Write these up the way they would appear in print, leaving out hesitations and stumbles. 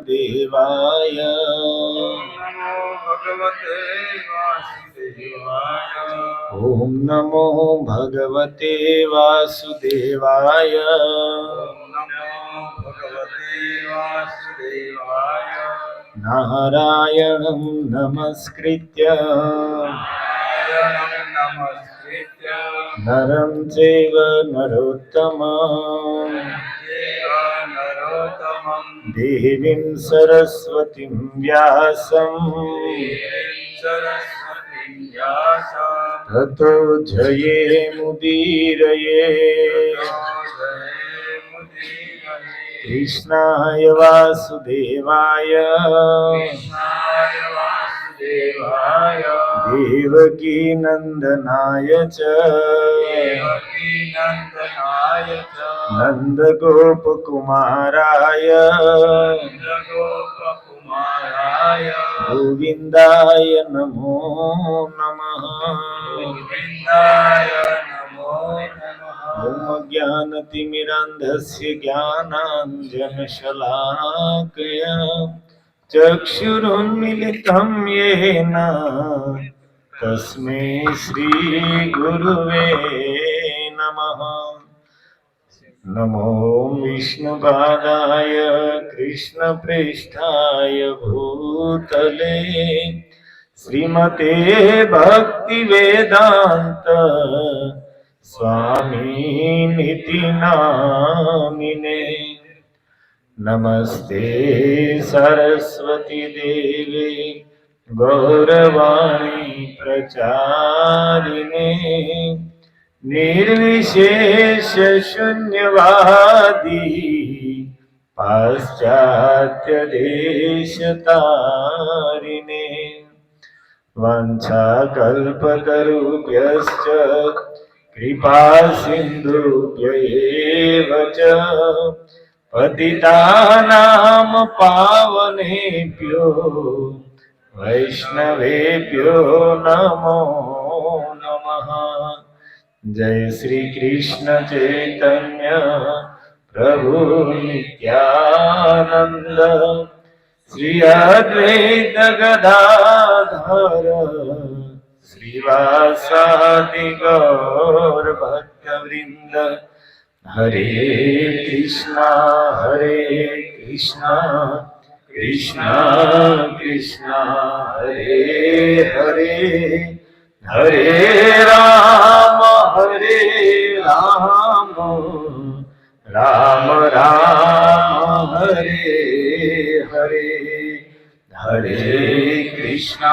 વાસુદેવાય. ઓમ નમો ભગવતે વાસુદેવાય. ઓમ નમો ભગવતે વાસુદેવાય. નારાયણં નમસ્કૃત્ય નરં ચૈવ નરોત્તમં દેવીં સરસ્વતીં વ્યાસં તતો જયેમુદીરયે. કૃષ્ણાય વાસુદેવાય દેવકી નંદનાય ચ નંદગોપકુમારાય ગોવિંદાય નમો નમઃ. ઓમ જ્ઞાનતિમિરાંધસ્ય જ્ઞાનાંજનશલાકયા ચક્ષુરુન્મિલિतं येन તસ્मै શ્રી ગુરુવે નમઃ. નમો વિષ્ણુપાદાય કૃષ્ણપ્રેષ્ઠાય ભૂતલે શ્રીમતે ભક્તિવેદાંત સ્વામીનિતિ નામિને. નમસ્તે સરસ્વતી દેવે ગૌરવાણી પ્રચારિણે નિર્વિશેષ શૂન્યવાદી પાશ્ચાત્ય દેશતારિણે. વાંછાકલ્પતરુભ્યશ્ચ કૃપા સિંધુભ્ય એવ ચ પતિતાનામ પાવનેભ્યો વૈષ્ણવેભ્યો નમો નમઃ. જય શ્રી કૃષ્ણ ચૈતન્ય પ્રભુ નિત્યાનંદ શ્રી અદ્વૈત ગદાધર શ્રીવાસાદિ ગૌર ભક્તવૃંદ. હરે કૃષ્ણ કૃષ્ણ કૃષ્ણ હરે હરે હરે રામ રામ રામ હરે હરે. હરે કૃષ્ણ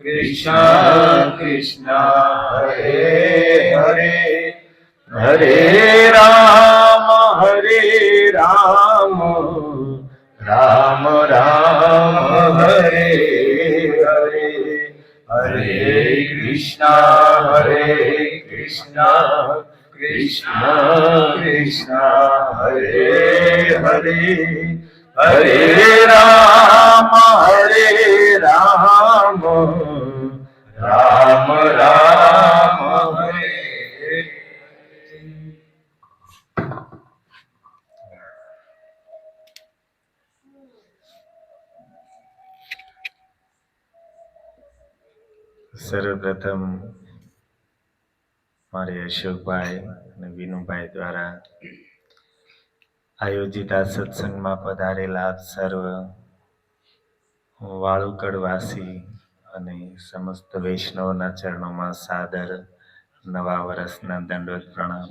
કૃષ્ણ કૃષ્ણ હરે હરે હરે રામ રામ રામ હરે હરે. હરે કૃષ્ણ કૃષ્ણ કૃષ્ણ હરે હરે હરે રામ રામ રામ હરે. સર્વપ્રથમ મારે અશોકભાઈ અને વિનુભાઈ દ્વારા આયોજિત આ સત્સંગમાં પધારેલા આપ સર્વ વાળુકડવાસી અને સમસ્ત વૈષ્ણવના ચરણોમાં સાદર નવા વર્ષના દંડવત પ્રણામ.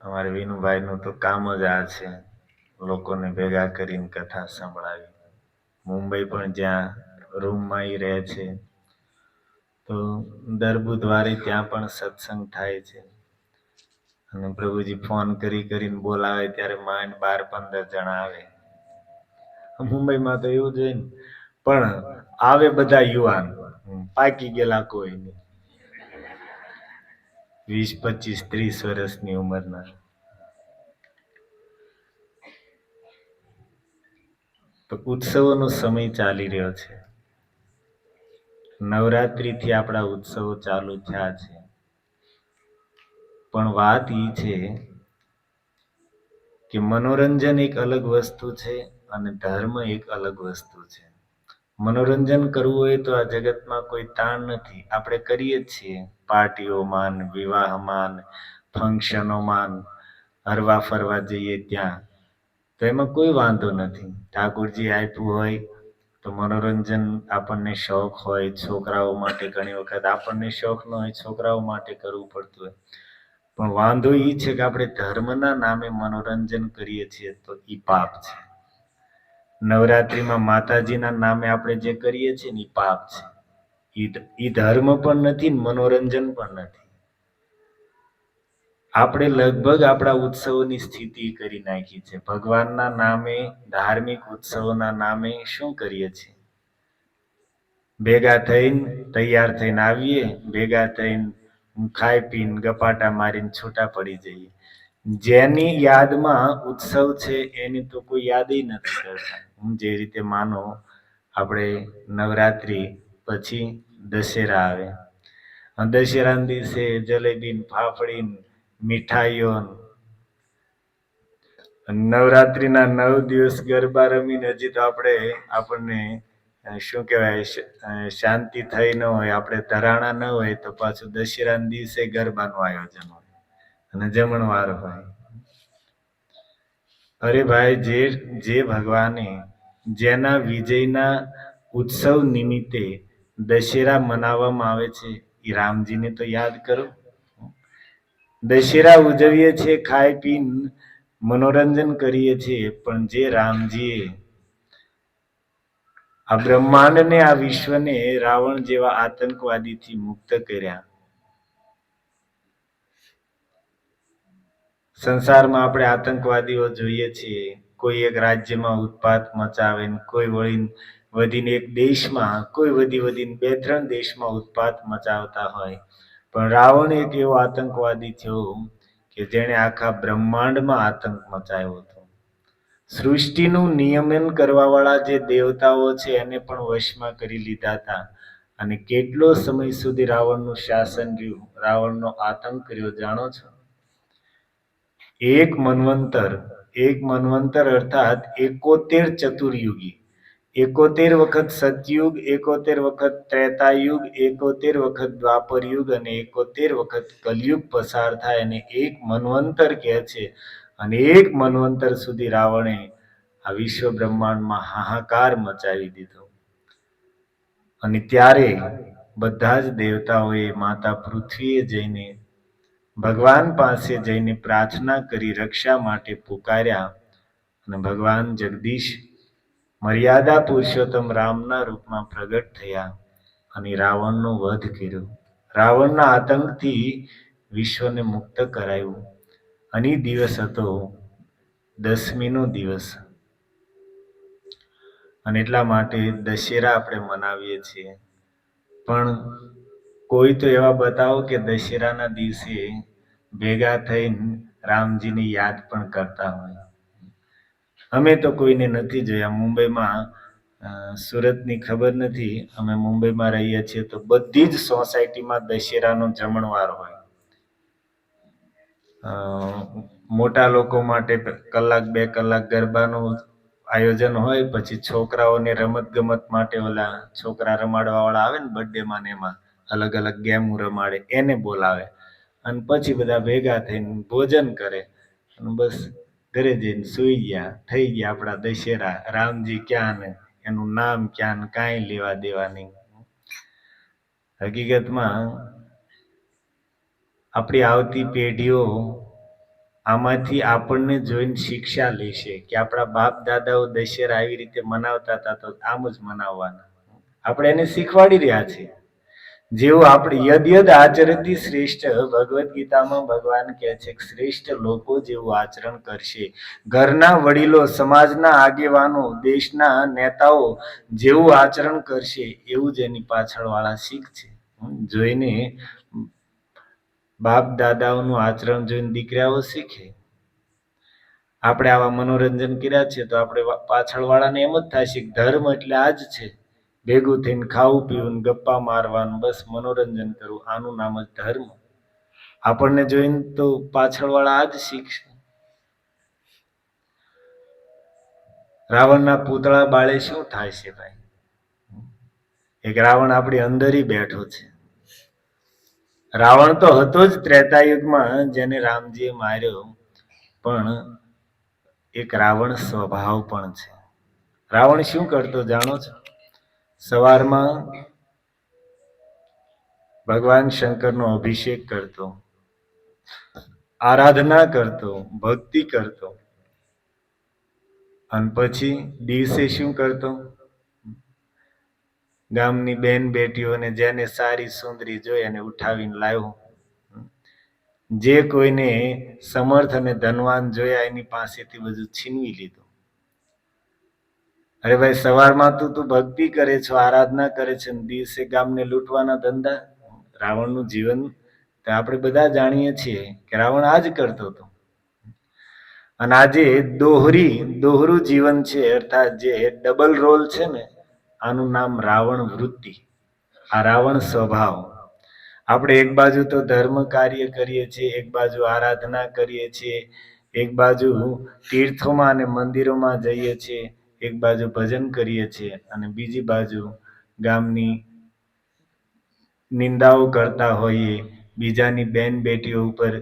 અમારે વિનુભાઈનું તો કામ જ આ છે, લોકોને ભેગા કરીને કથા સંભળાવી. મુંબઈ પણ જ્યાં રૂમમાં ઈ રહે છે, તો દર બુધવારે ત્યાં પણ સત્સંગ થાય છે. અને પ્રભુજી ફોન કરીને બોલાવે ત્યારે માંડ 12-15 જણા આવે. મુંબઈમાં તો એવું જ હોય ને, પણ આવે બધા યુવાન, પાકી ગયેલા કોઈ નહીં, 20, 25, 30 વર્ષની ઉંમરના. તો ઉત્સવોનો સમય ચાલી રહ્યો છે. નવરાત્રિથી આપણા ઉત્સવો ચાલુ થયા છે. પણ વાત એ છે કે મનોરંજન એક અલગ વસ્તુ છે અને ધર્મ એક અલગ વસ્તુ છે. મનોરંજન કરવું હોય તો આ જગતમાં કોઈ તાણ નથી, આપણે કરીએ જ છીએ. પાર્ટીઓમાં, વિવાહમાં, ફંક્શનોમાં, હરવા ફરવા જઈએ ત્યાં, તો એમાં કોઈ વાંધો નથી. ઠાકોરજી આપ્યું હોય તો મનોરંજન આપણને શોખ હોય, છોકરાઓ માટે ઘણી વખત આપણને શોખ ન હોય, છોકરાઓ માટે કરવું પડતું હોય. પણ વાંધો એ છે કે આપણે ધર્મના નામે મનોરંજન કરીએ છીએ તો એ પાપ છે. નવરાત્રિમાં માતાજીના નામે આપણે જે કરીએ છીએ ને એ પાપ છે. એ ધર્મ પણ નથી, મનોરંજન પણ નથી. આપણે લગભગ આપણા ઉત્સવોની સ્થિતિ કરી નાખી છે. ભગવાનના નામે, ધાર્મિક ઉત્સવોના નામે શું કરીએ છીએ? ભેગા થઈને તૈયાર થઈને આવીએ, ભેગા થઈને ખાઈ પીને ગપાટા મારીને છૂટા પડી જઈએ. જેની યાદમાં ઉત્સવ છે એની તો કોઈ યાદ નથી કરતા. જે રીતે માનો આપણે નવરાત્રિ પછી દશેરા આવે, દશેરાના દિવસે જલેબી, ફાફડી, મીઠાઈઓ, નવરાત્રિના 9 દિવસ ગરબા રમીને હજી તો આપણને શું કહેવાય, શાંતિ થઈ ન હોય, આપણે ધરાણા ન હોય તો પાછું દશેરાના દિવસે ગરબાનું આયોજન હોય અને જમણવાર હોય. અરે ભાઈ, જે ભગવાને જેના વિજયના ઉત્સવ નિમિત્તે દશેરા મનાવવામાં આવે છે એ રામજીને તો યાદ કરો. દશેરા ઉજવીએ છીએ, ખાઈ પીને મનોરંજન કરીએ છીએ, પણ જે રામજીએ આ બ્રહ્માંડને, આ વિશ્વને રાવણ જેવા આતંકવાદીથી મુક્ત કર્યા. સંસારમાં આપણે આતંકવાદીઓ જોઈએ છીએ, કોઈ એક રાજ્યમાં ઉત્પાત મચાવે, કોઈ વધીને એક દેશમાં, કોઈ વધીને 2-3 દેશમાં ઉત્પાત મચાવતા હોય. પણ રાવણ એક એવો આતંકવાદી થયો કે જેણે આખા બ્રહ્માંડમાં આતંક મચાવ્યો હતો. સૃષ્ટિનું નિયમન કરવા વાળા જે દેવતાઓ છે એને પણ વશમાં કરી લીધા હતા. અને કેટલો સમય સુધી રાવણનું શાસન રહ્યું, રાવણનો આતંક રહ્યો, જાણો છો? એક મન્વંતર અર્થાત 71 ચતુર્યુગી, 71 વખત સતયુગ, 71 વખત ત્રેતાયુગ, 71 વખત દ્વાપર યુગ અને 71 વખત કલયુગ પસાર થાય અને એક મન્વંતર કહે છે. અને એક મન્વંતર સુધી રાવણે આ વિશ્વ બ્રહ્માંડમાં હાહાકાર મચાવી દીધો. અને ત્યારે બધા જ દેવતાઓએ માતા પૃથ્વીએ જઈને, ભગવાન પાસે જઈને પ્રાર્થના કરી, રક્ષા માટે પુકાર્યા. અને ભગવાન જગદીશ મર્યાદા પુરુષોત્તમ રામના રૂપમાં પ્રગટ થયા અને રાવણનો વધ કર્યો. રાવણના આતંકથી વિશ્વને મુક્ત કરાયું. અને દિવસ હતો દશમીનો દિવસ. અને એટલા માટે દશેરા આપણે મનાવીએ છીએ. પણ કોઈ તો એવા બતાવો કે દશેરાના દિવસે ભેગા થઈને રામજીની યાદ પણ કરતા હોય. અમે તો કોઈને નથી જોયા. મુંબઈમાં, સુરતની ખબર નથી, અમે મુંબઈમાં રહીએ છીએ તો બધી જ સોસાયટીમાં દશેરાનો જમણવાર હોય. મોટા લોકો માટે 1-2 કલાક ગરબાનું આયોજન હોય. પછી છોકરાઓને રમત ગમત માટે ઓલા છોકરા રમાડવા વાળા આવે ને, બર્થડે માં ને એમાં અલગ અલગ ગેમો રમાડે, એને બોલાવે. અને પછી બધા ભેગા થઈને ભોજન કરે અને બસ ઘરે જઈને સુઈ ગયા. થઈ ગયા આપણા દશેરા. રામજી ક્યાં ને એનું નામ ક્યાં ને કાંઈ લેવા દેવા નહીં. હકીકતમાં આપણી આવતી પેઢીઓ આમાંથી આપણને જોઈને શિક્ષા લેશે કે આપણા બાપ દાદાઓ દશેરા આવી રીતે મનાવતા હતા તો આમ જ મનાવવાના. આપણે એને શીખવાડી રહ્યા છીએ. જેવું આપણે યદ આચરતી શ્રેષ્ઠ, ભગવદ્ ગીતામાં ભગવાન કહે છે કે શ્રેષ્ઠ લોકો જેવું આચરણ કરશે, ઘરના વડીલો, સમાજના આગેવાનો, દેશના નેતાઓ જેવું આચરણ કરશે એવું જ એની પાછળ વાળા શીખશે. જોઈને બાપ દાદાઓનું આચરણ જોઈને દીકરાઓ શીખે. આપણે આવા મનોરંજન કર્યા છે તો આપણે પાછળ વાળાને એમ જ થશે કે ધર્મ એટલે આ જ છે, ભેગું થઈને ખાવું પીવું, ગપ્પા મારવાનું, બસ મનોરંજન કરવું, આનું નામ જ ધર્મ. આપણને જોઈને તો પાછળવાળા આ જ શીખશે. રાવણના પૂતળા બાળે શું થાય છે ભાઈ? એક રાવણ આપણી અંદર બેઠો છે. રાવણ તો હતો જ ત્રેતાયુગમાં, જેને રામજીએ માર્યો, પણ એક રાવણ સ્વભાવ પણ છે. રાવણ શું કરતો જાણો છો? સવારમાં ભગવાન શંકરનો અભિષેક કરતો, આરાધના કરતો, ભક્તિ કરતો, અને પછી દિવસે શું કરતો? ગામની બેન બેટીઓને જેને સારી સુંદરી જોઈ એને ઉઠાવીને લાવ્યો. જે કોઈને સમર્થ અને ધનવાન જોયા એની પાસેથી બધું છીનવી લીધું. અરે ભાઈ, સવારમાં તું ભક્તિ કરે છો, આરાધના કરે છે, દિવસે ગામને લૂંટવાના ધંધા. રાવણનું જીવન આપણે બધા જાણીએ છીએ કે રાવણ આ જ કરતો હતો. અને આજે દોહરું જીવન છે, અર્થાત જે ડબલ રોલ છે ને, આનું નામ રાવણ વૃત્તિ, આ રાવણ સ્વભાવ. આપણે એક બાજુ તો ધર્મ કાર્ય કરીએ છીએ, એક બાજુ આરાધના કરીએ છીએ, એક બાજુ તીર્થોમાં અને મંદિરોમાં જઈએ છીએ, એક બાજુ ભજન કરીએ છીએ, અને બીજી બાજુ ગામની નિંદાઓ કરતા હોઈએ, બીજાની બેન બેટીઓ ઉપર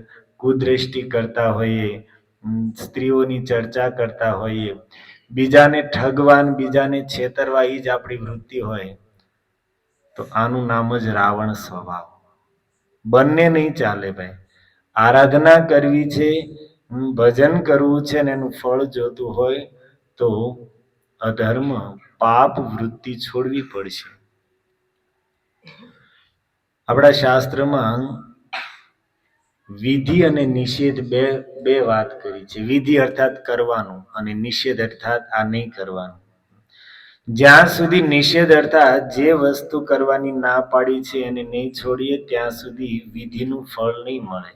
કુદ્રષ્ટિ કરતા હોઈએ, સ્ત્રીઓની ચર્ચા કરતા હોઈએ, બીજાને ઠગવાન, બીજાને છેતરવા, એ જ આપણી વૃત્તિ હોય, તો આનું નામ જ રાવણ સ્વભાવ. બંને નહીં ચાલે ભાઈ. આરાધના કરવી છે, ભજન કરવું છે, ને એનું ફળ જોતું હોય તો અધર્મ, પાપ વૃત્તિ છોડવી પડશે. આપણા શાસ્ત્રમાં વિધિ અને નિષેધ બે વાત કરી છે. વિધિ અર્થાત કરવાનું, અને નિષેધ અર્થાત આ નહીં કરવાનું. જ્યાં સુધી નિષેધ અર્થાત જે વસ્તુ કરવાની ના પાડી છે એને નહીં છોડીએ ત્યાં સુધી વિધિનું ફળ નહીં મળે.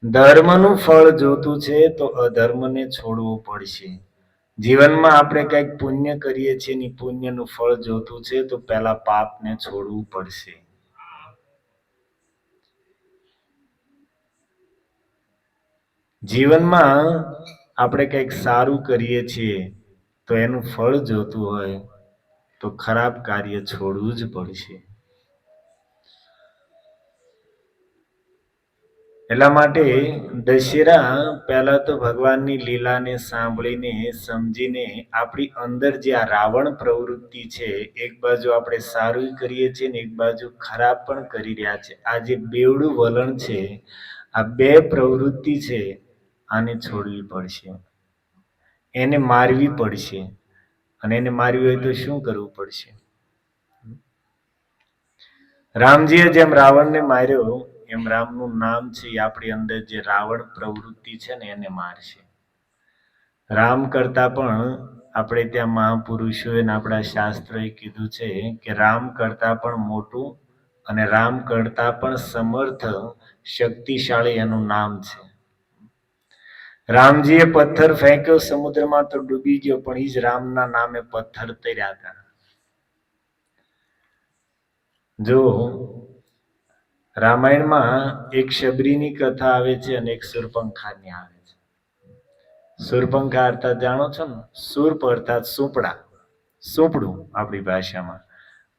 ધર્મનું ફળ જોતું છે તો અધર્મને છોડવું પડશે. જીવનમાં આપણે કંઈક પુણ્ય કરીએ છીએ ને પુણ્યનું ફળ જોતું છે તો પહેલા પાપને છોડવું પડશે. જીવનમાં આપણે કંઈક સારું કરીએ છીએ તો એનું ફળ જોતું હોય તો ખરાબ કાર્ય છોડવું જ પડશે. એટલા માટે દશેરા પહેલા તો ભગવાનની લીલાને સાંભળીને, સમજીને, આપણી અંદર જે આ રાવણ પ્રવૃત્તિ છે, એક બાજુ આપણે સારું કરીએ છીએ ને એક બાજુ ખરાબ પણ કરી રહ્યા છે, આ જે બેવડું વલણ છે, આ બે પ્રવૃત્તિ છે, આને છોડવી પડશે, એને મારવી પડશે. અને એને મારવી હોય તો શું કરવું પડશે? રામજીએ જેમ રાવણને માર્યો એમ રામનું નામ છે એ આપણી અંદર જે રાવણ પ્રવૃત્તિ છે ને એને મારશે. રામ કરતા પણ આપણે ત્યાં મહાપુરુષોએ આપણા શાસ્ત્રોએ કીધું છે કે રામ કરતા પણ મોટું અને રામ કરતા પણ સમર્થ, શક્તિશાળી એનું નામ છે. રામજીએ પથ્થર ફેંક્યો સમુદ્રમાં તો ડૂબી ગયો, પણ એ જ રામના નામે પથ્થર તર્યા હતા. જો રામાયણમાં એક શબરીની કથા આવે છે અને એક શૂર્પણખાની આવે છે. શૂર્પણખા અર્થાત જાણો છો ને? શૂર્પ અર્થાત સુપડા, સુપડું આપણી ભાષામાં,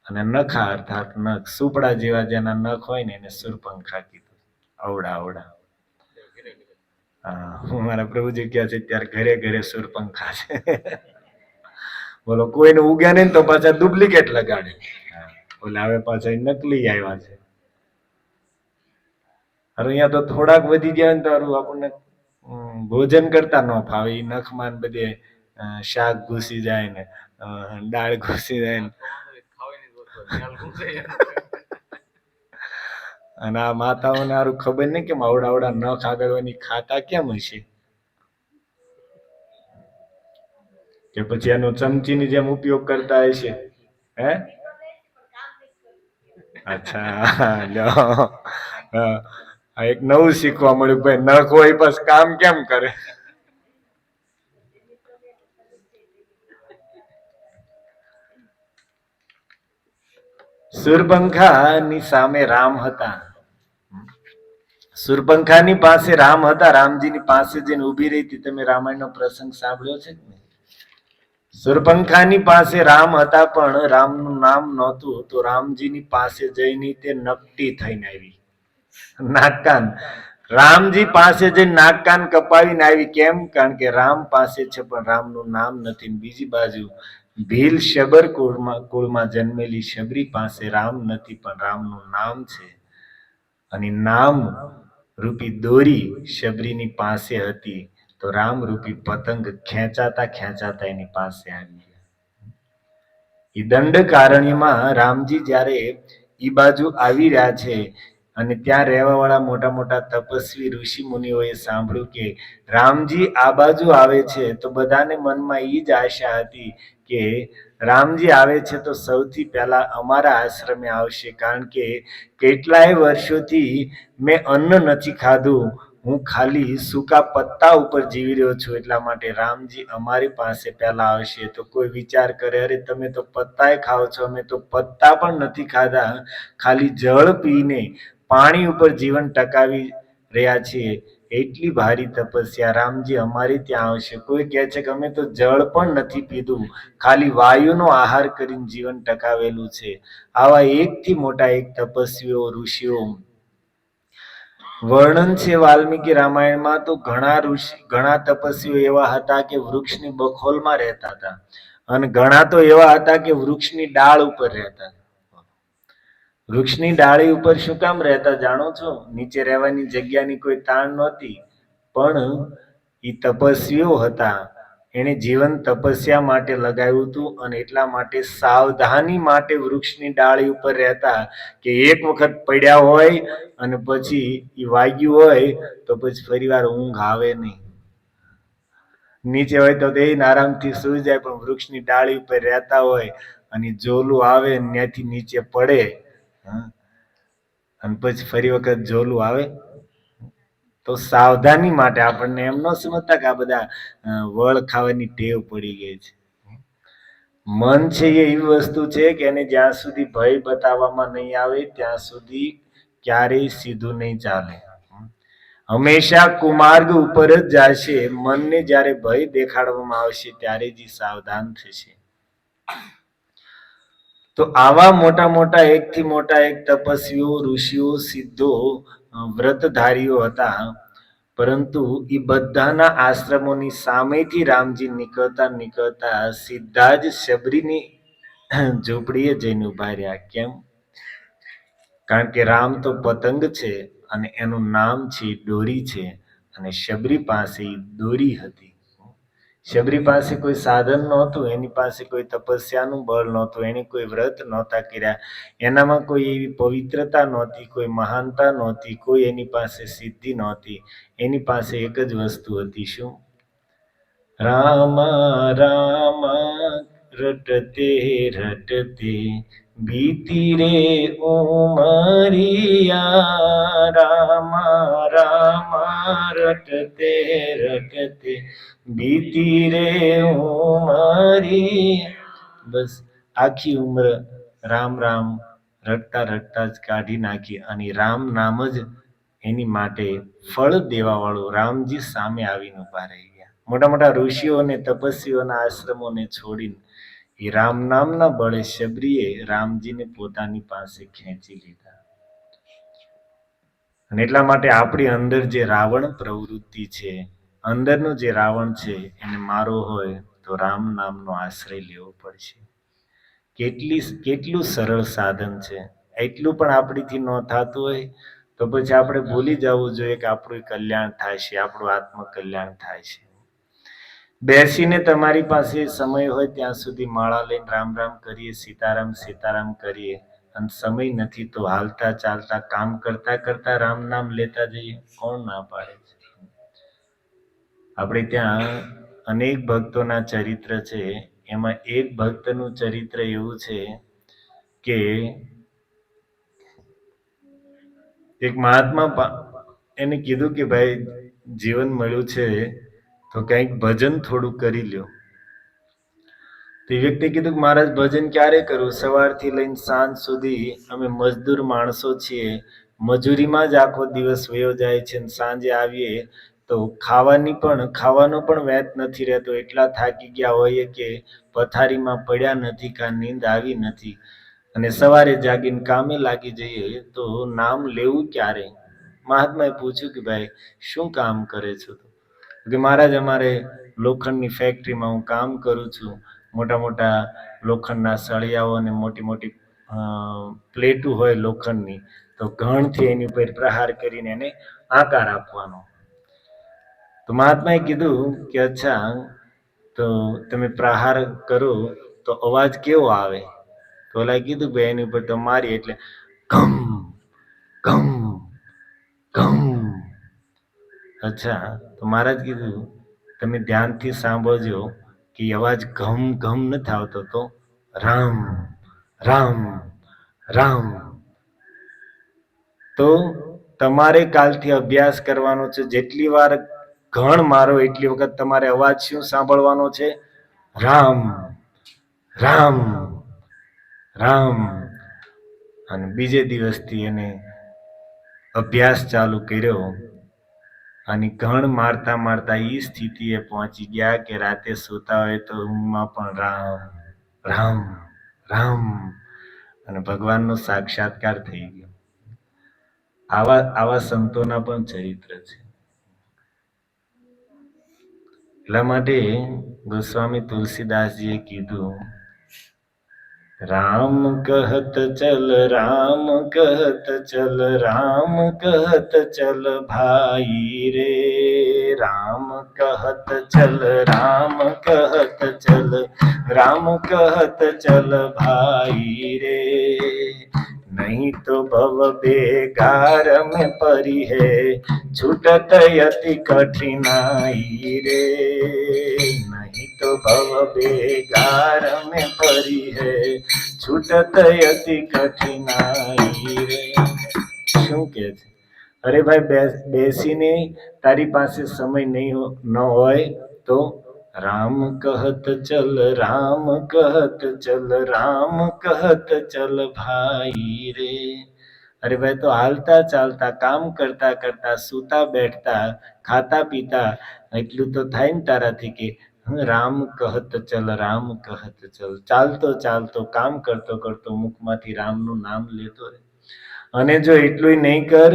અને નખા અર્થાત નખ. સુપડા જેવા જેના નખ હોય ને એને શૂર્પણખા કીધું. અવડા હા, મારા પ્રભુજી ક્યાં છે ત્યારે ઘરે ઘરે શૂર્પણખા છે. બોલો, કોઈને ઉગ્યા નહીં તો પાછા ડુપ્લિકેટ લગાડે. ઓલા હવે પાછા નકલી આવ્યા છે. અહીંયા તો થોડાક વધી ગયા ને તો આપણને ભોજન કરતા ન ફાવે. એ નખમાં બધે શાક ઘૂસી જાય ને દાળ ઘૂસી જાય ને અને આ માતાઓને સારું ખબર નહીં કેમ આવડા નખ આગળ ખાતા કેમ હશે? કે પછી એનો ચમચીની જેમ ઉપયોગ કરતા હશે? હે, અચ્છા, લ્યો, એક નવું શીખવા મળ્યું ભાઈ. નખ હોય બસ કામ કેમ કરે? શૂર્પણખા ની સામે રામ હતા. સુરપંખાની પાસે રામ હતા, રામજીની પાસે જઈને ઊભી રહી હતી. તમે રામાયણનો પ્રસંગ સાંભળ્યો છે ને? સુરપંખાની પાસે રામ હતા પણ રામનું નામ નહોતું, તો રામજીની પાસે જઈને તે નકટી થઈને આવી, નાકકાન. રામજી પાસે જઈને નાકકાન કપાવીને આવી. કેમ? કારણ કે રામ પાસે છે પણ રામનું નામ નથી. બીજી બાજુ ભીલ શબર કુળમાં જન્મેલી શબરી પાસે રામ નથી પણ રામનું નામ છે, અને નામ રૂપી દોરી શબરીની પાસે હતી. તો રામ રૂપી પતંગ ખેંચાતા ખેંચાતા એની પાસે આવી ગયા. એ દંડકારણ્યમાં રામજી જ્યારે ઈ બાજુ આવી રહ્યા છે અને ત્યાં રહેવા વાળા મોટા મોટા તપસ્વી ઋષિ મુનિઓએ સાંભળ્યું કે રામજી આ બાજુ આવે છે, તો બધાને મનમાં એ જ આશા હતી કે રામજી આવે છે તો સૌથી પહેલા અમારા આશ્રમે આવશે, કારણ કે કેટલાય વર્ષોથી મેં અન્ન નથી ખાધું, હું ખાલી સૂકા પત્તા ઉપર જીવી રહ્યો છું, એટલા માટે રામજી અમારી પાસે પહેલા આવશે. તો કોઈ વિચાર કરે, અરે તમે તો પત્તાય ખાઓ છો, અમે તો પત્તા પણ નથી ખાધા, ખાલી જળ પીને પાણી ઉપર જીવન ટકાવી રહ્યા છીએ, એટલી ભારી તપસ્યા, રામજી અમારી ત્યાં આવશે. કોઈ કહે છે કે અમે તો જળ પણ નથી પીધું, ખાલી વાયુનો આહાર કરીને જીવન ટકાવેલું છે. આવા એકથી મોટા એક તપસ્વીઓ ઋષિઓ વર્ણન છે વાલ્મીકી રામાયણમાં. તો ઘણા તપસ્વીઓ એવા હતા કે વૃક્ષની બખોલમાં રહેતા હતા, અને ઘણા તો એવા હતા કે વૃક્ષની ડાળ ઉપર રહેતા. વૃક્ષની ડાળી ઉપર શું કામ રહેતા જાણો છો? નીચે રહેવાની જગ્યાની કોઈ તાણ નહોતી, પણ એ તપસ્વીઓ હતા, એને જીવન તપસ્યા માટે લગાવ્યું હતું, અને એટલા માટે સાવધાની માટે વૃક્ષની ડાળી ઉપર રહેતા કે એક વખત પડ્યા હોય અને પછી એ વાગ્યું હોય તો પછી ફરીવાર ઊંઘ આવે નહીં. નીચે હોય તો એને આરામથી સુઈ જાય, પણ વૃક્ષની ડાળી ઉપર રહેતા હોય અને જોલું આવે ત્યાંથી નીચે પડે અને પછી ફરી વખત જોલું આવે, તો સાવધાની માટે. આપણને એમ ન સમજતા કે આ બધા વળ ખાવાની ટેવ પડી ગઈ છે. મન છે એ એવી વસ્તુ છે કે એને જ્યાં સુધી ભય બતાવવામાં નહીં આવે ત્યાં સુધી ક્યારેય સીધું નહીં ચાલે, હંમેશા કુમાર્ગ ઉપર જ જશે. મનને જ્યારે ભય દેખાડવામાં આવશે ત્યારે જ સાવધાન થશે. તો આવા મોટા મોટા એકથી મોટા એક તપસ્વીઓ ઋષિઓ સિદ્ધો વ્રતધારીઓ હતા, પરંતુ એ બધાના આશ્રમોની સામેથી રામજી નીકળતા સીધા જ શબરીની ઝૂંપડીએ જઈને ઉભા રહ્યા. કેમ? કારણ કે રામ તો પતંગ છે અને એનું નામ છે દોરી છે, અને શબરી પાસે દોરી હતી. શબરી પાસે કોઈ સાધન નહોતું, એની પાસે કોઈ તપસ્યાનું બળ નહોતું, એને કોઈ વ્રત નહોતા કર્યા, એનામાં કોઈ એવી પવિત્રતા નહોતી, કોઈ મહાનતા નહોતી, કોઈ એની પાસે સિદ્ધિ નહોતી. એની પાસે એક જ વસ્તુ હતી. શું? રામ રામ રટતે રટતે બીતી રે ઉમરિયા, રામ રામ રટતે રટતે બીતી રે ઉમરિયા. બસ આખી ઉંમર રામ રામ રટતા રટતા જ કાઢી નાખી, અને રામ નામ જ એની માટે ફળ દેવા વાળું રામજી સામે આવીને ઉભા રહી ગયા. મોટા મોટા ઋષિઓ અને તપસ્વીઓના આશ્રમોને છોડીને એ રામ નામના બળે શબરીએ રામજીને પોતાની પાસે ખેંચી લીધા. અને એટલા માટે આપણી અંદર જે રાવણ પ્રવૃત્તિ છે, અંદરનો જે રાવણ છે, એને મારો હોય તો રામ નામનો આશ્રય લેવો પડશે. કેટલું સરળ સાધન છે. એટલું પણ આપણીથી ન થતું હોય તો પછી આપણે ભૂલી જવું જોઈએ કે આપણું કલ્યાણ થાય છે, આપણું આત્મકલ્યાણ થાય છે. બેસીને તમારી પાસે સમય હોય ત્યાં સુધી માળા લઈને રામ રામ કરીએ, સીતારામ સીતારામ કરીએ, અને સમય નથી તો હાલતા ચાલતા કામ કરતા કરતા રામ નામ લેતા જઈએ. કોણ ના પાડે છે? આપણે ત્યાં અનેક ભક્તોના ચરિત્ર છે. એમાં એક ભક્તનું ચરિત્ર એવું છે કે એક મહાત્મા એને કીધું કે ભાઈ જીવન મળ્યું છે તો કંઈક ભજન થોડું કરી લ્યો. તે વ્યક્તિ કીધું કે મહારાજ ભજન ક્યારે કરવું? સવારથી લઈને સાંજ સુધી અમે મજદૂર માણસો છીએ, મજૂરીમાં જ આખો દિવસ વયો જાય છે, અને સાંજે આવીએ તો ખાવાનો પણ વેત નથી રહેતો. એટલા થાકી ગયા હોઈએ કે પથારીમાં પડ્યા નથી, કાં નીંદ આવી નથી, અને સવારે જાગીને કામે લાગી જઈએ તો નામ લેવું ક્યારે? મહાત્માએ પૂછ્યું કે ભાઈ શું કામ કરે છો? કે મહારાજ, અમારે લોખંડની ફેક્ટરીમાં હું કામ કરું છું. મોટા મોટા લોખંડના સળિયાઓ અને મોટી મોટી પ્લેટો હોય લોખંડની, તો ઘણથી એની ઉપર પ્રહાર કરીને એને આકાર આપવાનો. તો મહાત્માએ કીધું કે અચ્છા, તો તમે પ્રહાર કરો તો અવાજ કેવો આવે? તો ઓલાએ કીધું ભાઈ એની ઉપર તો મારી એટલે ઘમ ઘમ ઘમ. અચ્છા, તો મહારાજ કીધું તમે ધ્યાનથી સાંભળજો કે અવાજ ઘમ ઘમ નથી આવતો, તો રામ રામ રામ. તો તમારે કાલથી અભ્યાસ કરવાનો છે. જેટલી વાર ઘણ મારો એટલી વખત તમારે અવાજ શું સાંભળવાનો છે? રામ રામ રામ. અને બીજે દિવસથી એને અભ્યાસ ચાલુ કર્યો, અને ઘણ મારતા મારતા એ સ્થિતિએ પહોંચી ગયા કે રાતે સૂતા હોય તો ઊંઘમાં પણ રામ રામ રામ, અને ભગવાનનો સાક્ષાત્કાર થઈ ગયો. આવા સંતોના પણ ચરિત્ર છે. એટલા માટે ગોસ્વામી તુલસીદાસજીએ કીધું, રામ કહત ચલ રામ કહત ચલ રામ કહત ચલ ભાઈ રે, રામ કહત ચલ રામ કહત ચલ રામ कहत चल भाई रे, नहीं तो भव बेगार में परी है छूटत यति कठिनाई रे, नहीं तो भव बेगार में परी है छूटत यति कठिनाई रे. શું કે છે? અરે ભાઈ, બેસીને તારી પાસે સમય ન હોય તો રામ કહત ચલ રામ કહત ચલ રામ કહત ચલ ભાઈ રે. અરે ભાઈ, તો હાલતા ચાલતા, કામ કરતા કરતા, સૂતા બેઠતા, ખાતા પીતા એટલું તો થાય ને તારાથી કે રામ કહત ચલ રામ કહત ચલ. ચાલતો ચાલતો, કામ કરતો કરતો મુખમાંથી રામનું નામ લેતો રહે. અને જો એટલું નહીં કર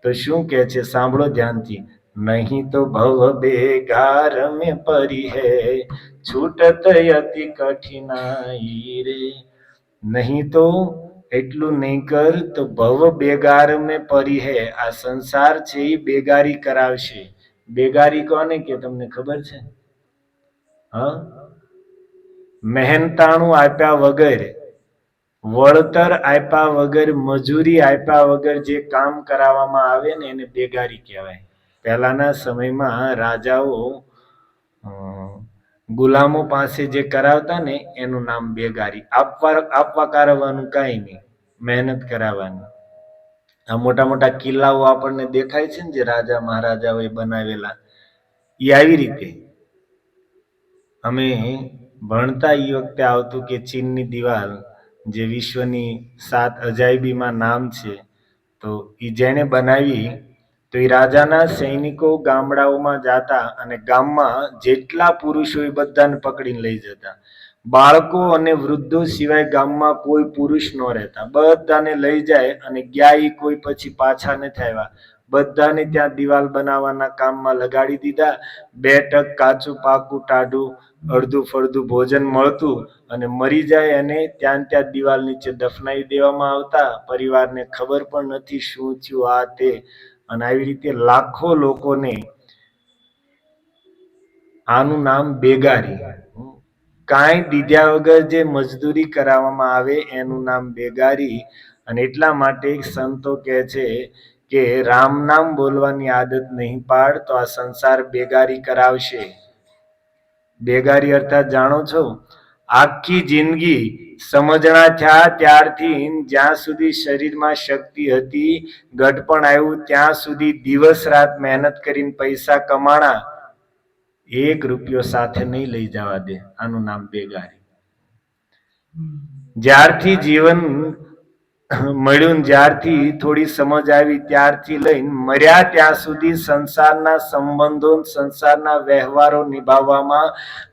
તો શું કે છે? સાંભળો ધ્યાનથી. નહીં તો ભવ બેગાર મેં પરી હૈ છૂટત યતિ કઠિનાઈ રે. નહીં તો એટલું નહીં કર તો ભવ બેગાર મેં પરી હૈ, આ સંસાર છે એ બેગારી કરાવશે. બેગારી કોને કે તમને ખબર છે? હા, મહેનતાણું આપ્યા વગર, વળતર આપ્યા વગર, મજૂરી આપ્યા વગર જે કામ કરાવવામાં આવે ને એને બેગારી કહેવાય. પહેલાના સમયમાં રાજાઓ ગુલામો પાસે જે કરાવતા ને એનું નામ બેગારી. આપવા કરાવવાનું કાંઈ નહીં, મહેનત કરાવવાની. આ મોટા મોટા કિલ્લાઓ આપણને દેખાય છે ને, જે રાજા મહારાજાઓએ બનાવેલા, એ આવી રીતે. અમે ભણતા એ વખતે આવતું કે ચીનની દિવાલ, જે વિશ્વની 7 અજાયબીમાં નામ છે, તો એ જેને બનાવી તો એ રાજાના સૈનિકો ગામડાઓમાં જતા અને ગામમાં જેટલા પુરુષો એ બધાને પકડીને લઈ જતા. બાળકો અને વૃદ્ધો સિવાય ગામમાં કોઈ પુરુષ ન રહેતા. બધાને લઈ જાય અને ગયા એ કોઈ પછી પાછા નથી આવ્યા. બધાને ત્યાં દિવાલ બનાવવાના કામમાં લગાડી દીધા. 2 ટક કાચું પાકું ટાઢું અડધું ફળધું ભોજન મળતું અને મરી જાય અને ત્યાં દિવાલ નીચે દફનાઈ દેવામાં આવતા. પરિવારને ખબર પણ નથી શું થયું આ તે. અને આવી રીતે લાખો લોકોને, આનું નામ બેગારી. કાંઈ દીધા વગર જે મજદૂરી કરાવવામાં આવે એનું નામ બેગારી. અને એટલા માટે સંતો કહે છે કે રામ નામ બોલવાની આદત નહીં પાડ તો આ સંસાર બેગારી કરાવશે. બેગારી અર્થાત જાણો છો? આખી જિંદગી સમજણા થયા ત્યારથી જ્યાં સુધી શરીરમાં શક્તિ હતી, ગઢપણ આવ્યું ત્યાં સુધી દિવસ રાત મહેનત કરીને પૈસા કમાણા, 1 રૂપિયો સાથે નહીં લઈ જવા દે. આનું નામ બેગારી. જ્યારથી જીવન મળ્યું ને જ્યારથી થોડી સમજ આવી ત્યારથી લઈને મર્યા ત્યાં સુધી સંસારના સંબંધો, સંસારના વ્યવહારો નિભાવવામાં,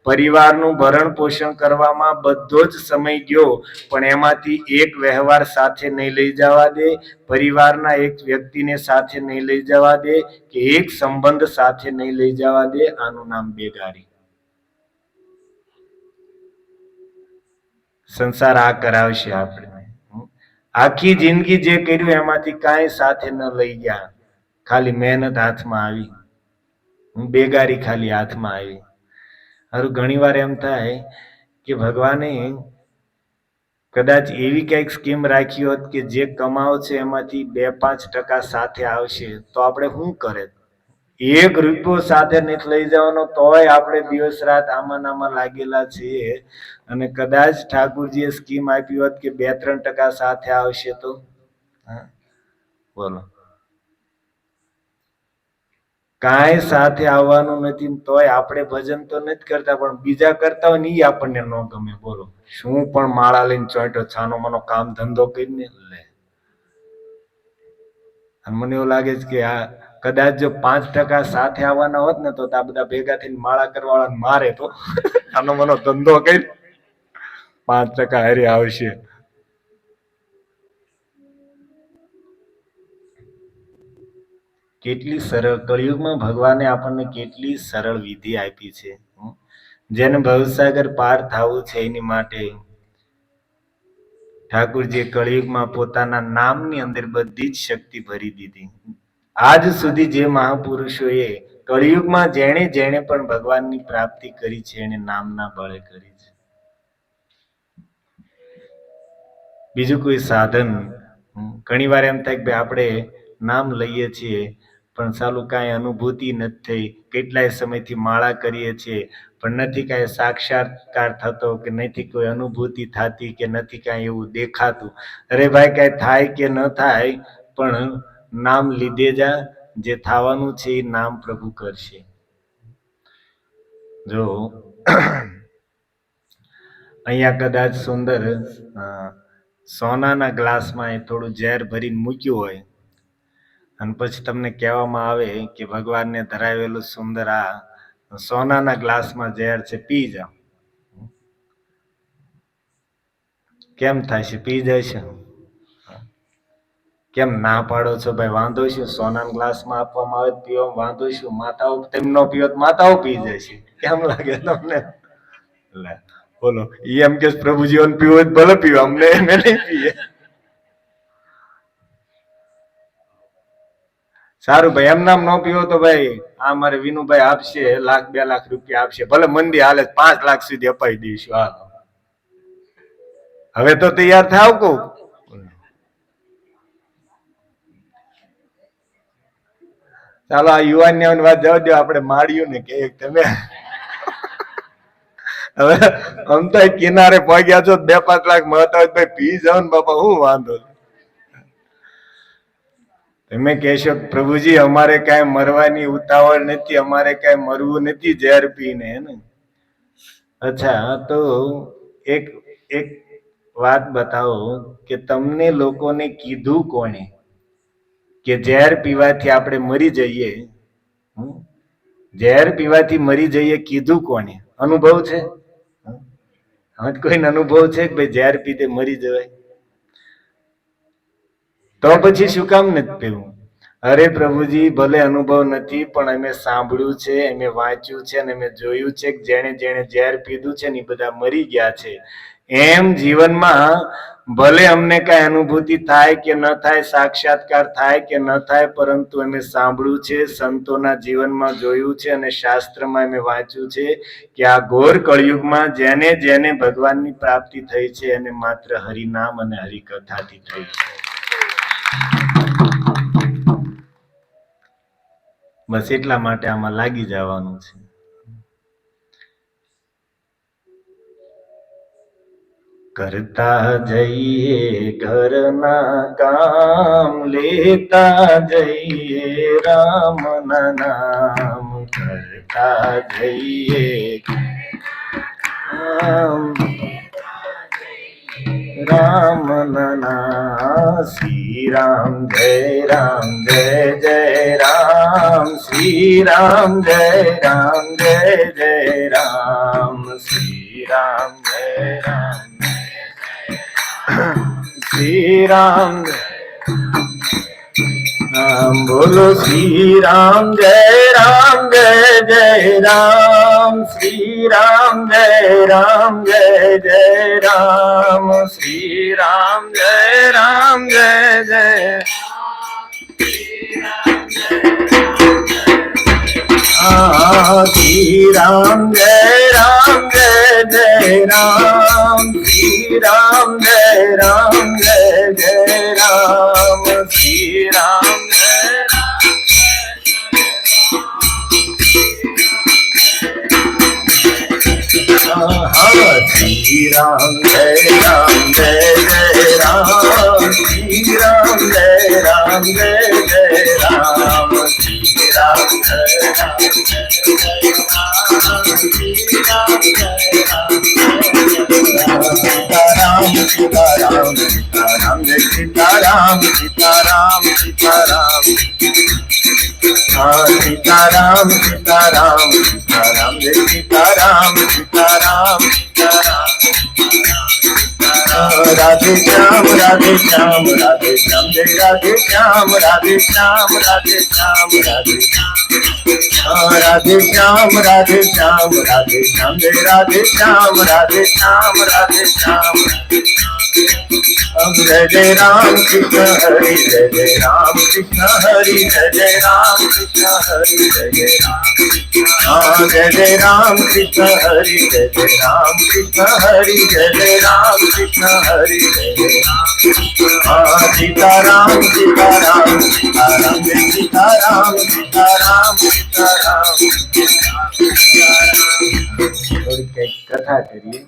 પરિવારનું ભરણ પોષણ કરવામાં બધો જ સમય ગયો. પણ એમાંથી એક વ્યવહાર સાથે નહીં લઈ જવા દે, પરિવારના એક વ્યક્તિને સાથે નહીં લઈ જવા દે, કે એક સંબંધ સાથે નહીં લઈ જવા દે. આનું નામ બેગારી. સંસાર આ કરાવશે આપણે. આખી જિંદગી જે કર્યું એમાંથી કાંઈ સાથે ન લઈ ગયા, ખાલી મહેનત હાથમાં આવી, બેગારી ખાલી હાથમાં આવી. હારું ઘણી વાર એમ થાય કે ભગવાને કદાચ એવી કઈક સ્કીમ રાખી હોત કે જે કમાવો છે એમાંથી 2-5% સાથે આવશે તો આપણે શું કરે? 1 રૂપિયો સાથે નથી લઈ જવાનો તોય આપણે દિવસ રાત આમાં લાગેલા છીએ. અને કદાચ ઠાકુરજીએ સ્કીમ આપી હોત કે 2-3% સાથે આવશે તો બોલો, કાંઈ સાથે આવવાનું નથી તોય આપણે ભજન તો નથી કરતા, પણ બીજા કરતા હોય ને એ આપણને ન ગમે. બોલો, શું પણ માળા લઈને ચોંટો છાનો મનો કામ ધંધો કરીને લે. અને મને એવું લાગે છે કે આ કદાચ જો 5% સાથે આવવાના હોત ને તો આ બધા ભેગા થઈને માળા કરવા વાળા મારે તો આનો મનો ધંધો કરી 5% હારે આવશે. કેટલી સરળ કળિયુગમાં ભગવાને આપણને કેટલી સરળ વિધિ આપી છે. જેને ભવસાગર પાર થવું છે એની માટે ઠાકુરજીએ કળિયુગમાં પોતાના નામની અંદર બધી જ શક્તિ ભરી દીધી. આજ સુધી જે મહાપુરુષોએ કળિયુગમાં જેણે જેણે પણ ભગવાનની પ્રાપ્તિ કરી છે એને નામના બળે કરી છે. બીજું કોઈ સાધન. ઘણી વાર એમ થાય કે આપણે નામ લઈએ છીએ પણ સાલું કાંઈ અનુભૂતિ નથી થઈ. કેટલાય સમયથી માળા કરીએ છીએ પણ નથી કાંઈ સાક્ષાત્કાર થતો, કે નથી કોઈ અનુભૂતિ થતી, કે નથી કાંઈ એવું દેખાતું. અરે ભાઈ, કાંઈ થાય કે ન થાય પણ નામ લીધે જા. જે થવાનું છે એ નામ પ્રભુ કરશે. જો અહીંયા કદાચ સુંદર સોનાના ગ્લાસમાં એ થોડું ઝેર ભરીને મૂક્યું હોય અને પછી તમને કહેવામાં આવે કે ભગવાનને ધરાવેલું સુંદર આ સોનાના ગ્લાસમાં ઝેર છે, પી જાઓ. કેમ થાય છે? પી જાય છે. કેમ ના પાડો છો ભાઈ? વાંધો શું? સોનાના ગ્લાસમાં આપવામાં આવે પીવા, વાંધો શું? માતાઓ તેમ ન પીવો માતાઓ પી જાય છે. કેમ લાગે તમને? બોલો, એમ કે પ્રભુજીઓને પીવો ભલે પીવો, અમને એને નહીં પીએ. સારું ભાઈ, એમ નામ ન પીવો તો ભાઈ આ મારે વિનુભાઈ આપશે 1-2 લાખ રૂપિયા આપશે, ભલે મંદી હાલે 5 લાખ સુધી અપાઈ દઈશું. હા, હવે તો તૈયાર થાવ કો. ચાલો આ યુવાન વાત જવા દો, આપણે માળ્યું ને કે તમે હવે આમ તો કિનારે પહોંચ્યા છો, 2-5 લાખ મળતા હોય ભાઈ પી જાવ ને બાપા, શું વાંધો? તમે કહેશો પ્રભુજી અમારે કાંઈ મરવાની ઉતાવળ નથી, અમારે કાંઈ મરવું નથી ઝેર પીને. અચ્છા, તો એક વાત બતાવો કે તમને લોકોને કીધું કોણે કે ઝેર પીવાથી આપણે મરી જઈએ? ઝેર પીવાથી મરી જઈએ કીધું કોણે? અનુભવ છે? કોઈને અનુભવ છે કે ભાઈ ઝેર પીતે મરી જવાય? તો પછી શું કામ નથી પીવું? અરે પ્રભુજી, ભલે અનુભવ નથી પણ અમે સાંભળ્યું છે, અમે વાંચ્યું છે અને અમે જોયું છે કે જેણે જેણે ઝેર પીધું છે ને એ બધા મરી ગયા છે. એમ જીવનમાં ભલે અમને કઈ અનુભૂતિ થાય કે ન થાય, સાક્ષાત્કાર થાય કે ન થાય, પરંતુ અમે સાંભળ્યું છે, સંતોના જીવનમાં જોયું છે અને શાસ્ત્રમાં અમે વાંચ્યું છે કે આ ઘોર કળિયુગમાં જેને જેને ભગવાનની પ્રાપ્તિ થઈ છે એને માત્ર હરિનામ અને હરિકથાથી થઈ છે. બસ એટલા માટે આમાં લાગી જવાનું છે. કરતા જઈએ ઘરના કામ, લેતા જઈએ રામના નામ. કરતા જઈએ રામ નના શ્રી રામ જય રામ શ્રી રામ જય રામ શ્રી રામ શ્રી રામ બોલો શ્રી રામ જય રામ શ્રી રામ જય રામ શ્રી રામ જય શ્રી રામ જય રામ શ્રી રામ જય રામ શ્રી રામ श्री राम जय राम श्री राम जय राम श्री राम सीताराम सीताराम जय सीताराम सीताराम सीताराम सीताराम सीताराम सीताराम जय सीताराम सीताराम सीताराम राधे श्याम राधे श्याम राधे श्याम जय राधे श्याम राधे श्याम राधे श्याम राधे राधे श्याम राधे श्याम राधे श्याम जय राधे श्याम राधे श्याम राधे श्याम जय जय राम कृष्ण हरि जय राम कृष्ण हरि जय राम कृष्ण हरि जय राम जय राम कृष्ण हरि जय राम कृष्ण हरि जय राम कृष्ण हरि जय सीताराम सीताराम सीताराम जय सीताराम सीताराम सीताराम थोड़ी कथा करिए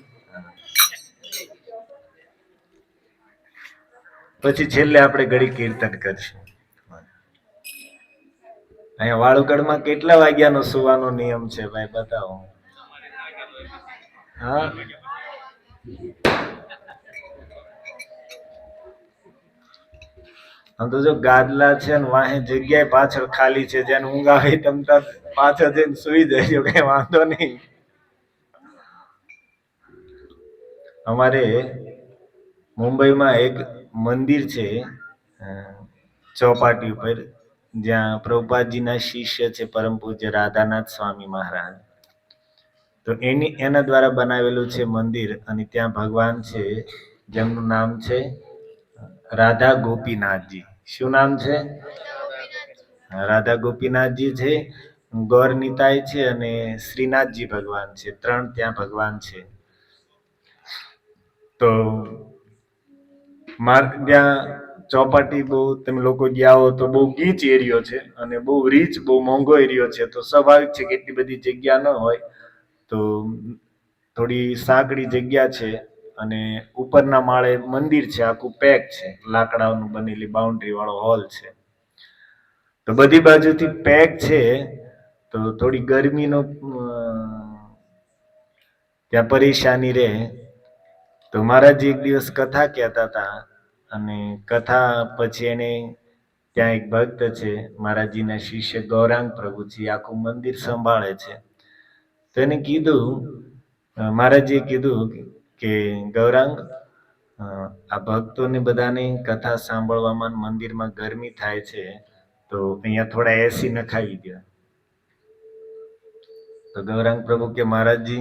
પછી છેલ્લે આપણે ઘડી કીર્તન કરશું. અહીંયા વાળુકડમાં કેટલા વાગ્યાનો સુવાનો નિયમ છે ભાઈ બતાવો? હા આમ તો જો ગાદલા છે ને વાહે જગ્યાએ પાછળ ખાલી છે, જેને ઊંઘ આવે તમતા પાછળ જઈને સુઈ જજો, કઈ વાંધો નહીં. અમારે મુંબઈમાં એક મંદિર છે ચોપાટી ઉપર, જ્યાં પ્રભુપાદજીના શિષ્ય છે પરમ પૂજ્ય રાધાનાથ સ્વામી મહારાજ. તો એના દ્વારા બનાવેલું છે મંદિર, અને ત્યાં ભગવાન છે જેમનું નામ છે રાધા ગોપીનાથજી. શું નામ છે? રાધા ગોપીનાથજી છે, ગૌર નિતાય છે અને શ્રીનાથજી ભગવાન છે. ત્રણ ત્યાં ભગવાન છે. તો મારે ત્યાં ચોપાટી બહુ તમે લોકો ગયા હો તો બહુ ગીચ એરિયો છે અને બહુ રીચ, બહુ મોંઘો એરિયો છે. તો સ્વાભાવિક છે કે એટલી બધી જગ્યા ન હોય, તો થોડી સાંકડી જગ્યા છે અને ઉપરના માળે મંદિર છે, આખું પેક છે, લાકડાનું બનેલી બાઉન્ડ્રી વાળો હોલ છે. તો બધી બાજુથી પેક છે, તો થોડી ગરમીનો ત્યાં પરેશાની રહે. તો મહારાજજી એક દિવસ કથા કહેતા હતા, અને કથા પછી એને ત્યાં એક ભક્ત છે મહારાજજીના શિષ્ય ગૌરાંગ પ્રભુજી, આખું મંદિર સંભાળે છે. તો એને કીધું, મહારાજજીએ કીધું કે ગૌરાંગ, આ ભક્તોને બધાને કથા સાંભળવામાં મંદિરમાં ગરમી થાય છે, તો અહીંયા થોડા એસી નખાવી દો. तो गौरांग प्रभु के महाराज जी,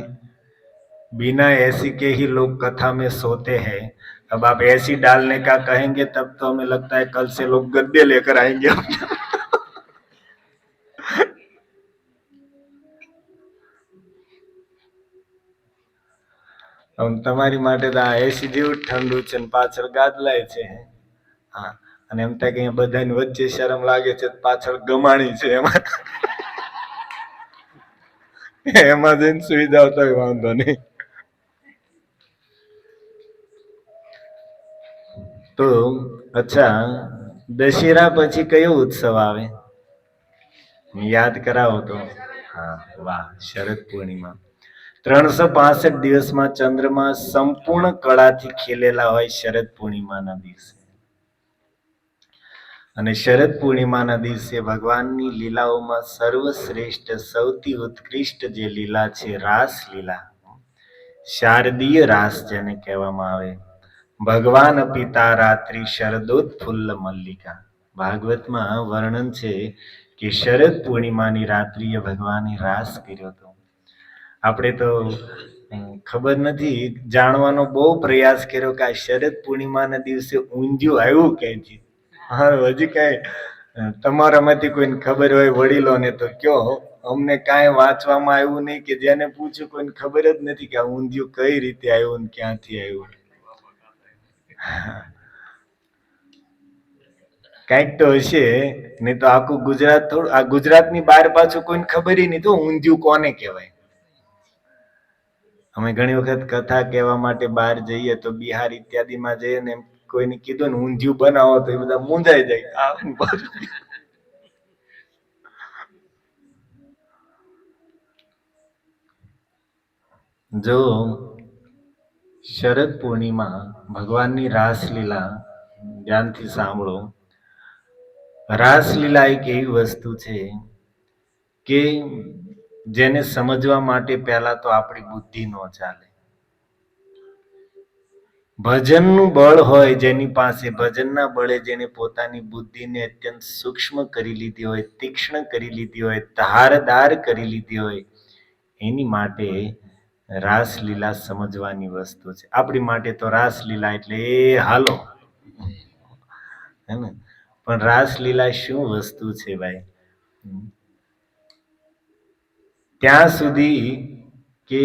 बिना एसी के ही लोग कथा में सोते हैं, अब आप एसी डालने का कहेंगे तब तो हमें लगता है कल से लोग गद्दे लेकर आएंगे. તમારી માટે તો આ એસી જેવું ઠંડુ છે ને પાછળ ગાદલાય છે. હા, અને એમ થાય કે અહીંયા બધાની વચ્ચે શરમ લાગે છે, પાછળ ગમાણી છે, એમાં જઈને સુઈ જાવ તો વાંધો નહીં. તો અચ્છા, દશેરા પછી કયો ઉત્સવ આવે યાદ કરાવો તો? હા, વાહ, શરદ પૂર્ણિમા. 365 દિવસમાં ચંદ્રમાં સંપૂર્ણ કળાથી ખીલેલા હોય શરદ પૂર્ણિમાના દિવસે. અને શરદ પૂર્ણિમાના દિવસે ભગવાનની લીલાઓમાં સર્વશ્રેષ્ઠ સૌથી ઉત્કૃષ્ટ જે લીલા છે રાસ લીલા, શારદીય રાસ જેને કહેવામાં આવે. ભગવાન પિતા રાત્રિ શરદોત્ફુલ્લ મલ્લિકા. ભાગવતમાં વર્ણન છે કે શરદ પૂર્ણિમાની રાત્રિએ ભગવાને રાસ કર્યો હતો. આપણે તો ખબર નથી, જાણવાનો બહુ પ્રયાસ કર્યો કે આ શરદ પૂર્ણિમાના દિવસે ઊંધિયું આવ્યું ક્યાંથી. હા, હજી કઈ તમારામાંથી કોઈને ખબર હોય વડીલોને તો કયો. અમને કાંઈ વાંચવામાં આવ્યું નહીં કે જેને પૂછ્યું કોઈને ખબર જ નથી કે આ ઊંધિયું કઈ રીતે આવ્યું ને ક્યાંથી આવ્યું. કઈક તો હશે, નહીં તો આખું ગુજરાત થોડું, આ ગુજરાતની બહાર પાછું કોઈને ખબર નહીં તો ઊંધિયું કોને કહેવાય. અમે ઘણી વખત કથા કહેવા માટે બહાર જઈએ તો બિહાર ઇત્યાદિમાં જઈએ ને કોઈને કીધું ને ઊંધિયું બનાવો તો એ બધા મૂંઝાઈ જાય. જો શરદ પૂર્ણિમા ભગવાનની રાસલીલા ધ્યાનથી સાંભળો. રાસલીલા એક એવી વસ્તુ છે કે જેને સમજવા માટે પહેલા તો આપણી બુદ્ધિ ન ચાલે. ભજનનું બળ હોય જેની પાસે, ભજનના બળે જેને પોતાની બુદ્ધિને અત્યંત સૂક્ષ્મ કરી લીધી હોય, તીક્ષ્ણ કરી લીધી હોય, ધારદાર કરી લીધી હોય, એની માટે રાસલીલા સમજવાની વસ્તુ છે. આપણી માટે તો રાસલીલા એટલે એ હાલો, હે ને? પણ રાસલીલા શું વસ્તુ છે ભાઈ? ત્યાં સુધી કે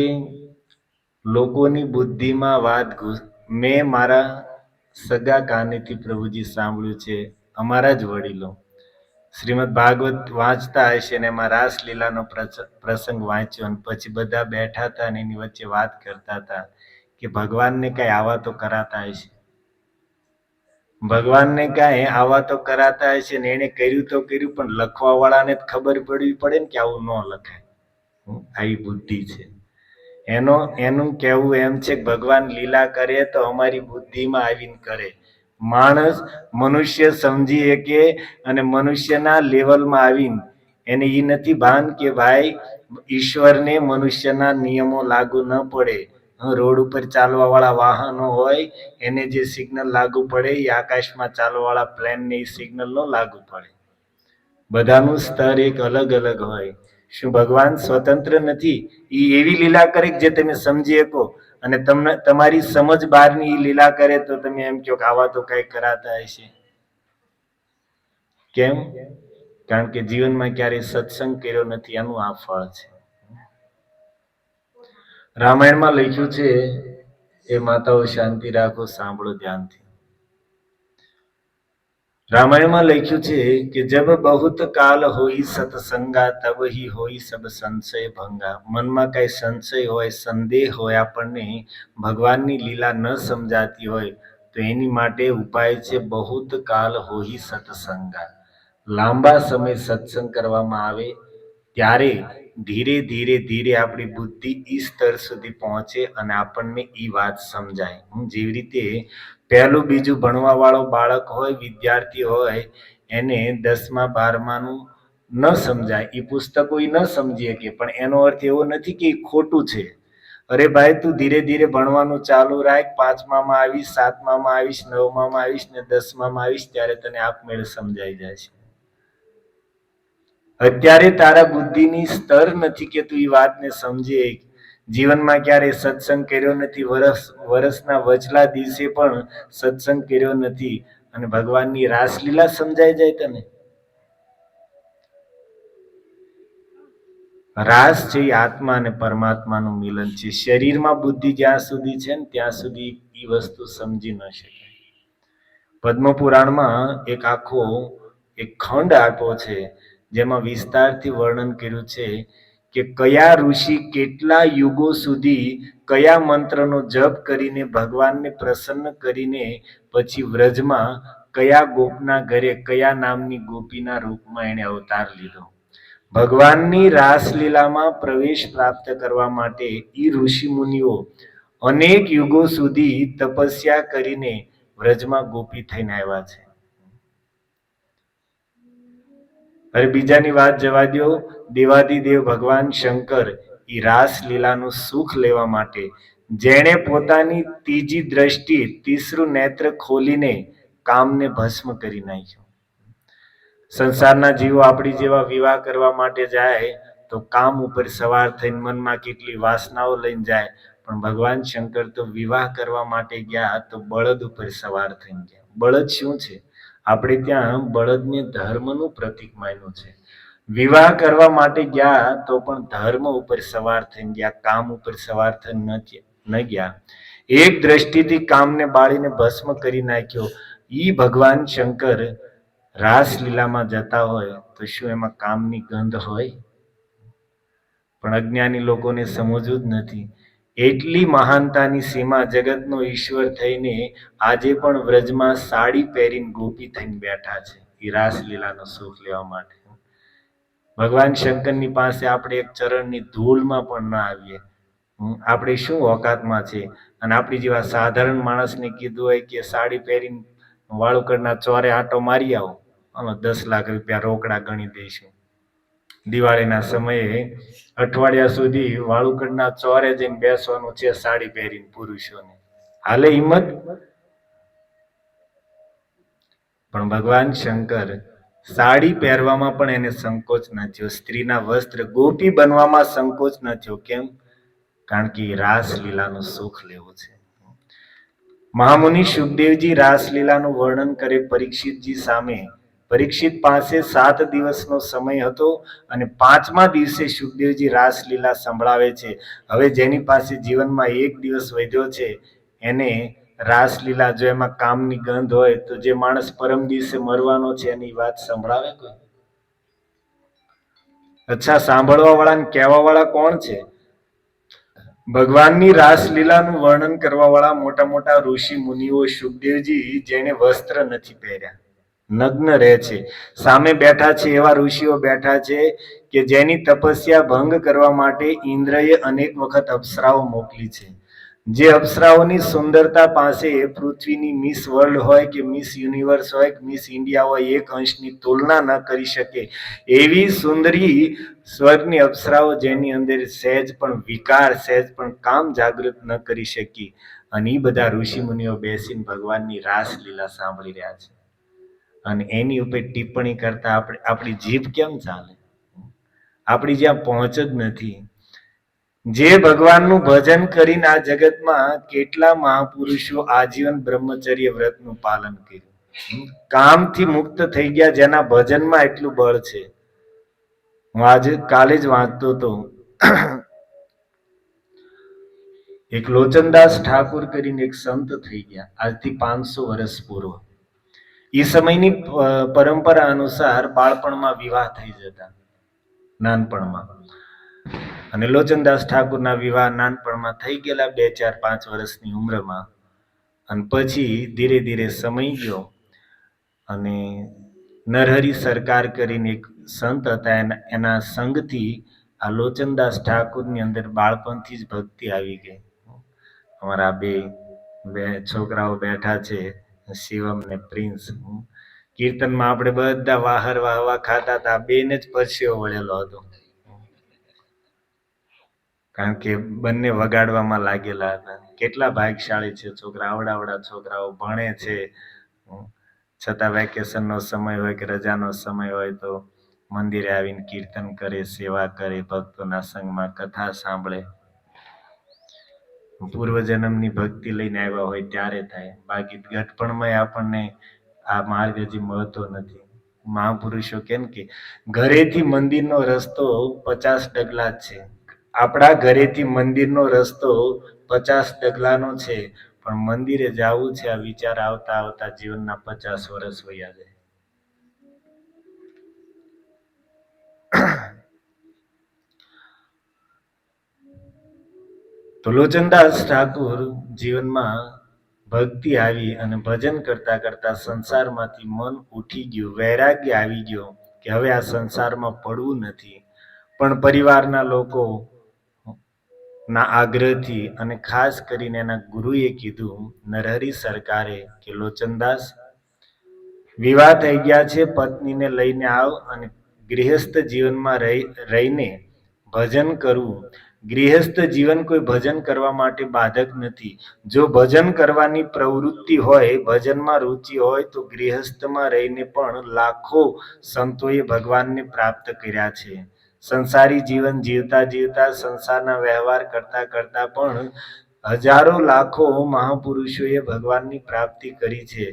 લોકોની બુદ્ધિમાં વાત મેં મારા સગા કાનેથી પ્રભુજી સાંભળ્યું છે. અમારા જ વડીલો શ્રીમદ ભાગવત વાંચતા હશે ને એમાં રાસલીલાનો પ્રસંગ વાંચ્યો અને પછી બધા બેઠા હતા અને એની વચ્ચે વાત કરતા હતા કે ભગવાનને કઈ આવા તો કરાતા હશે, ભગવાનને કાંઈ આવા તો કરાતા હશે ને એને કર્યું તો કર્યું, પણ લખવા વાળાને જ ખબર પડવી પડે ને કે આવું ન લખાય. આવી બુદ્ધિ છે એનું કહેવું એમ છે કે ભગવાન લીલા કરે તો અમારી બુદ્ધિમાં આવીને કરે. માણસ મનુષ્ય સમજી શકે અને મનુષ્યના લેવલમાં આવીને એને એ નથી ભાન કે ભાઈ ઈશ્વરને મનુષ્યના નિયમો લાગુ ન પડે. રોડ ઉપર ચાલવા વાળા વાહનો હોય એને જે સિગ્નલ લાગુ પડે એ આકાશમાં ચાલવા વાળા પ્લેનને એ સિગ્નલ ન લાગુ પડે. બધાનું સ્તર એક અલગ અલગ હોય. શું ભગવાન સ્વતંત્ર નથી? એ એવી લીલા કરે જે તમે સમજી શકો અને તમને તમારી સમજ બહારની એ લીલા કરે તો તમે એમ કહો કે આવા તો કઈ કરાતા હશે. કેમ? કારણ કે જીવનમાં ક્યારેય સત્સંગ કર્યો નથી, એનું આ ફળ છે. રામાયણમાં લખ્યું છે, એ માતાઓ શાંતિ રાખો, સાંભળો ધ્યાનથી. રામાયણમાં લખ્યું છે કે જબ બહુત કાલ હોઈ સત્સંગા તબ હી હોઈ સબ સંશય ભંગા. મનમાં કઈ સંશય હોય, સંદેહ હોય, આપણને ભગવાનની લીલા ન સમજાતી હોય તો એની માટે ઉપાય છે બહુત કાલ હોઈ સત્સંગા. લાંબા સમય સત્સંગ કરવામાં આવે ત્યારે ધીરે ધીરે ધીરે આપણી બુદ્ધિ એ સ્તર સુધી પહોંચે અને આપણને એ વાત સમજાય. જેવી રીતે પહેલું બીજું ભણવા વાળો બાળક હોય, વિદ્યાર્થી હોય, એને 10મા 12માનું ન સમજાય, એ પુસ્તકો એ ન સમજી શકે, પણ એનો અર્થ એવો નથી કે એ ખોટું છે. અરે ભાઈ તું ધીરે ધીરે ભણવાનું ચાલુ રાખ, 5મામાં આવીશ, 7મામાં આવીશ, 9મામાં આવીશ ને 10મામાં આવીશ ત્યારે તને આપમેળે સમજાઈ જાય છે. અત્યારે તારા બુદ્ધિની સ્તર નથી કે તું એ વાતને સમજે. જીવનમાં ક્યારે સત્સંગ કર્યો નથી, વર્ષના વચલા દિવસે પણ સત્સંગ કર્યો નથી અને ભગવાનની રાસલીલા સમજાઈ જાય તને. રાસ છે એ આત્મા અને પરમાત્માનું મિલન છે. શરીરમાં બુદ્ધિ જ્યાં સુધી છે ને ત્યાં સુધી એ વસ્તુ સમજી ન શકાય. પદ્મપુરાણમાં એક આખો એક ખંડ આપ્યો છે જેમાં વિસ્તારથી વર્ણન કર્યું છે કે કયા ઋષિ કેટલા યુગો સુધી કયા મંત્રનો જપ કરીને ભગવાનને પ્રસન્ન કરીને પછી વ્રજમાં કયા ગોપના ઘરે કયા નામની ગોપીના રૂપમાં એને અવતાર લીધો. ભગવાનની રાસલીલામાં પ્રવેશ પ્રાપ્ત કરવા માટે એ ઋષિ મુનિઓ અનેક યુગો સુધી તપસ્યા કરીને વ્રજમાં ગોપી થઈને આવ્યા છે. હવે બીજાની વાત જવા દો. દેવાદિદેવ ભગવાન શંકર એ રાસલીલાનું સુખ લેવા માટે જેણે પોતાની ત્રીજી દ્રષ્ટિ, તીસરું નેત્ર ખોલીને કામને ભસ્મ કરી નાખ્યું. સંસારના જીવો આપણી જેવા વિવાહ કરવા માટે જાય તો કામ ઉપર સવાર થઈને મનમાં કેટલી વાસનાઓ લઈને જાય, પણ ભગવાન શંકર તો વિવાહ કરવા માટે ગયા તો બળદ ઉપર સવાર થઈને ગયા. બળદ શું છે? આપણે ત્યાં બળદને ધર્મનું પ્રતીક માન્યું છે. વિવાહ કરવા માટે ગયા તો પણ ધર્મ ઉપર સવાર થઈને ગયા, કામ ઉપર સવાર થઈને ન ગયા. એક દ્રષ્ટિથી કામને બાળીને ભસ્મ કરી નાખ્યો. ઈ ભગવાન શંકર રાસલીલામાં જતા હોય તો શું એમાં કામની ગંધ હોય? પણ અજ્ઞાની લોકોને સમજવું જ નથી. એટલી મહાનતાની સીમા જગતનો ઈશ્વર થઈને આજે પણ વ્રજમાં સાડી પહેરીને ગોપી થઈને બેઠા છે એ રાસલીલાનો સુખ લેવા માટે. ભગવાન શંકરની પાસે આપણે એક ચરણની ધૂળમાં પણ ના આવીએ. આપણે શું ઓકાતમાં છે? અને આપણી જેવા સાધારણ માણસને કીધું હોય કે સાડી પહેરીને વાળુકડના ચોરે આંટો મારી આવો, 10 લાખ રૂપિયા રોકડા ગણી દઈશું. દિવાળીના સમયે અઠવાડિયા સુધી વાળુકડના ચોરે જઈને બેસવાનું છે સાડી પહેરીને પુરુષોને. હાલે હિંમત? પણ ભગવાન શંકર સાડી પહેરવામાં પણ એને સંકોચ ન થયો. સ્ત્રીના વસ્ત્ર ગોપી બનવામાં સંકોચ ન થયો. કેમ? કારણ કે રાસલીલાનું સુખ લેવું છે. મહામુનિ શુકદેવજી રાસલીલાનું વર્ણન કરે પરીક્ષિતજી સામે. પરીક્ષિત પાસે 7 દિવસનો સમય હતો અને 5મા દિવસે શુકદેવજી રાસલીલા સંભળાવે છે. હવે જેની પાસે જીવનમાં 1 દિવસ વધ્યો છે એને રાસલીલા, જો એમાં કામની ગંધ હોય તો જે માણસ પરમ દિવસે મરવાનો છે એની વાત સંભળાવે કોઈ? અચ્છા, સાંભળવા વાળા ને કહેવા વાળા કોણ છે? ભગવાનની રાસલીલાનું વર્ણન કરવા વાળા મોટા મોટા ઋષિ મુનિઓ. શુકદેવજી જેને વસ્ત્ર નથી પહેર્યા, નગ્ન રહે છે, સામે બેઠા છે એવા ઋષિઓ બેઠા છે કે જેની તપસ્યા ભંગ કરવા માટે ઇન્દ્રએ અનેક વખત અપ્સરાઓ મોકલી છે. જે અપ્સરાઓની સુંદરતા પાસે પૃથ્વીની મિસ વર્લ્ડ હોય કે મિસ યુનિવર્સ હોય કે મિસ ઇન્ડિયા હોય, એક અંશની તુલના ન કરી શકે એવી સુંદરી સ્વર્ગની અપ્સરાઓ, જેની અંદર સહેજ પણ વિકાર, સહેજ પણ કામ જાગૃત ન કરી શકી. અને એ બધા ઋષિ મુનિઓ બેસીને ભગવાનની રાસલીલા સાંભળી રહ્યા છે અને એની ઉપર ટિપ્પણી કરતા આપણી જીભ કેમ ચાલે? આપણી જ્યાં પહોંચ જ નથી. જે ભગવાનનું ભજન કરીને આ જગતમાં કેટલા મહાપુરુષો આજીવન બ્રહ્મચર્ય વ્રતનું પાલન કર્યું, કામથી મુક્ત થઈ ગયા, જેના ભજનમાં એટલું બળ છે. હું કાલે જ વાંચતો હતો, એક લોચનદાસ ઠાકુર કરીને એક સંત થઈ ગયા આજથી 500 વર્ષ પૂર્વ. એ સમયની પરંપરા અનુસાર બાળપણમાં વિવાહ થઈ જતા, નાનપણમાં. અને લોચનદાસ ઠાકુરના વિવાહ નાનપણમાં થઈ ગયેલા, 2, 4, 5 વર્ષની ઉંમરમાં. અને પછી ધીરે ધીરે સમય ગયો અને નરહરી સરકાર કરીને એક સંત હતા, એના સંગથી આ લોચનદાસ ઠાકુરની અંદર બાળપણથી જ ભક્તિ આવી ગઈ. અમારા બે છોકરાઓ બેઠા છે, શિવમ ને પ્રિન્સ. કીર્તનમાં આપણે બધા વાહર વાહવા ખાતા હતા, બેને જ પરસેવો વળેલો હતો, કારણ કે બંને વગાડવામાં લાગેલા હતા. કેટલા ભાગ્યશાળી છે છોકરા, આવડા છોકરાઓ ભણે છે, છતાં વેકેશનનો સમય હોય કે રજાનો સમય હોય તો મંદિરે આવીને કીર્તન કરે, સેવા કરે, ભક્તોના સંગમાં કથા સાંભળે. પૂર્વજન્મની ભક્તિ લઈને આવ્યા હોય ત્યારે થાય, બાકી ગટપણમાં આપણને આ માર્ગ હજી મળતો નથી. મહાપુરુષો કેમ કે ઘરેથી મંદિરનો રસ્તો 50 ડગલા જ છે. આપણા ઘરેથી મંદિરનો રસ્તો 50 ડગલાનો છે, પણ મંદિરે જવું છે આ વિચાર આવતા આવતા જીવનના 50 વર્ષ વયા જાય. તો લોચનદાસ ઠાકુર જીવનમાં ભક્તિ આવી અને ભજન કરતા કરતા સંસારમાંથી મન ઉઠી ગયું, વૈરાગ્ય આવી ગયો કે હવે આ સંસારમાં પડવું નથી. પણ પરિવારના લોકો ના આગ્રહથી અને ખાસ કરીને એના ગુરુએ કીધું, નરહરી સરકારે, કે લોચનદાસ, વિવાહ થઈ ગયા છે, પત્નીને લઈને આવ અને ગૃહસ્થ જીવનમાં રહીને ભજન કરવું. ગૃહસ્થ જીવન કોઈ ભજન કરવા માટે બાધક નથી. જો ભજન કરવાની પ્રવૃત્તિ હોય, ભજનમાં રુચિ હોય, તો ગૃહસ્થમાં રહીને પણ લાખો સંતોએ ભગવાનને પ્રાપ્ત કર્યા છે. સંસારી જીવન જીવતા જીવતા, સંસારના વ્યવહાર કરતા કરતા પણ હજારો લાખો મહાપુરુષોએ ભગવાનની પ્રાપ્તિ કરી છે.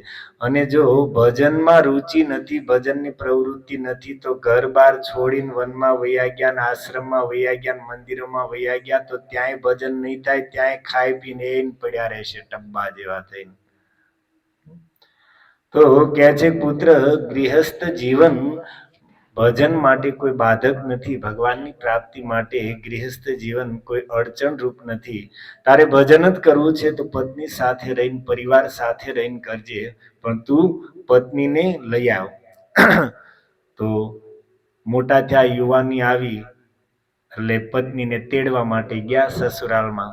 અને જો ભજનમાં રુચિ નથી, ભજનની પ્રવૃત્તિ નથી, તો ઘર બાર છોડીને વનમાં વયા ગયા, આશ્રમમાં વયા ગયા, મંદિરોમાં વયા ગયા, તો ત્યાંય ભજન નહીં થાય, ત્યાંય ખાઈ પીને પડ્યા રહેશે ટબ્બા જેવા થઈને. તો કે છે પુત્ર, ગૃહસ્થ જીવન ભજન માટે કોઈ બાધક નથી. ભગવાનની પ્રાપ્તિ માટે ગૃહસ્થ જીવન કોઈ અડચણ રૂપ નથી. તારે ભજન જ કરવું છે તો પત્ની સાથે રહીને, પરિવાર સાથે રહીને કરજે, પણ તું પત્નીને લઈ આવ. તો મોટા થયા, યુવાની આવી એટલે પત્નીને તેડવા માટે ગયા સસુરાલમાં.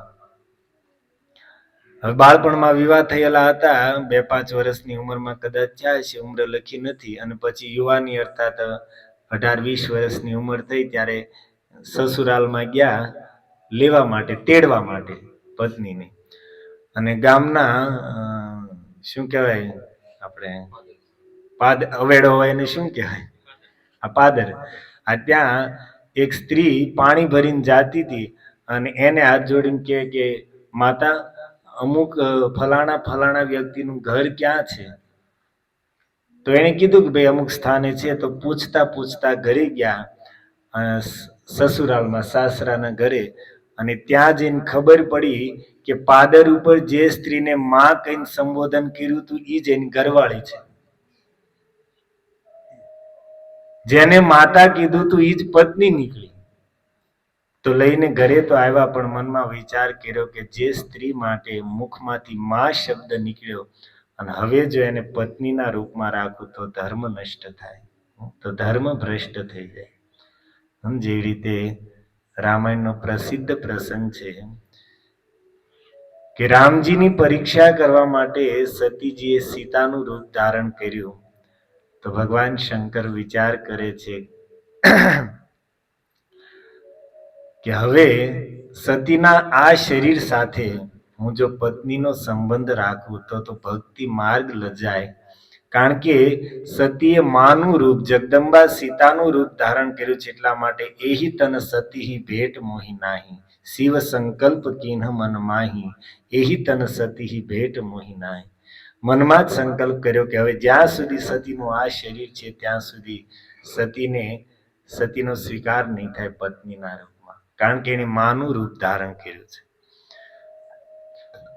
હવે બાળપણમાં વિવાહ થયેલા હતા, 2-5 વર્ષની ઉંમરમાં કદાચ થયા છે, ઉંમર લખી નથી. અને પછી યુવાની અર્થાત 18-20 વર્ષની ઉંમર થઈ ત્યારે સસુરાલમાં ગયા લેવા માટે, તેડવા માટે પત્નીને. અને ગામના શું કહેવાય, આપણે અવેડો હોય એને શું કહેવાય, આ પાદર. આ ત્યાં એક સ્ત્રી પાણી ભરીને જાતી હતી અને એને હાથ જોડીને કે માતા, અમુક ફલાણા વ્યક્તિનું ઘર ક્યાં છે? તો એને કીધું કે ભાઈ અમુક સ્થાને છે. તો પૂછતા પૂછતા ઘરે ગયા, સસુરાલમાં, સાસરાના ઘરે. અને ત્યાં જઈને ખબર પડી કે પાદર ઉપર જે સ્ત્રીને માં કહીને સંબોધન કર્યું હતું, એ જ એની ઘરવાળી છે. જેને માતા કીધું હતું એ જ પત્ની નીકળી. તો લઈને ઘરે તો આવ્યા, પણ મનમાં વિચાર કર્યો કે જે સ્ત્રી માટે મુખમાંથી માં શબ્દ નીકળ્યો, અને હવે જો એને પત્નીના રૂપમાં રાખું તો ધર્મ નષ્ટ થાય, તો ધર્મ ભ્રષ્ટ થઈ જાય. જેવી રીતે રામાયણનો પ્રસિદ્ધ પ્રસંગ છે કે રામજીની પરીક્ષા કરવા માટે સતીજીએ સીતાનું રૂપ ધારણ કર્યું. તો ભગવાન શંકર વિચાર કરે છે કે હવે સતીના આ શરીર સાથે હું જો પત્નીનો સંબંધ રાખું તો ભક્તિ માર્ગ લજાય. કારણ કે સતીએ માનું રૂપ, જગદંબા સીતાનું રૂપ ધારણ કર્યું છે. એટલા માટે એહી તન સતી ભેટ મોહી નાહી, શિવ સંકલ્પ કિન્હ મન માહી, એહી તન સતી ભેટ મોહી નાહી. મનમાં જ સંકલ્પ કર્યો કે હવે જ્યાં સુધી સતીનું આ શરીર છે ત્યાં સુધી સતીનો સ્વીકાર નહીં થાય પત્નીના રૂપમાં, કારણ કે એને માનું રૂપ ધારણ કર્યું છે.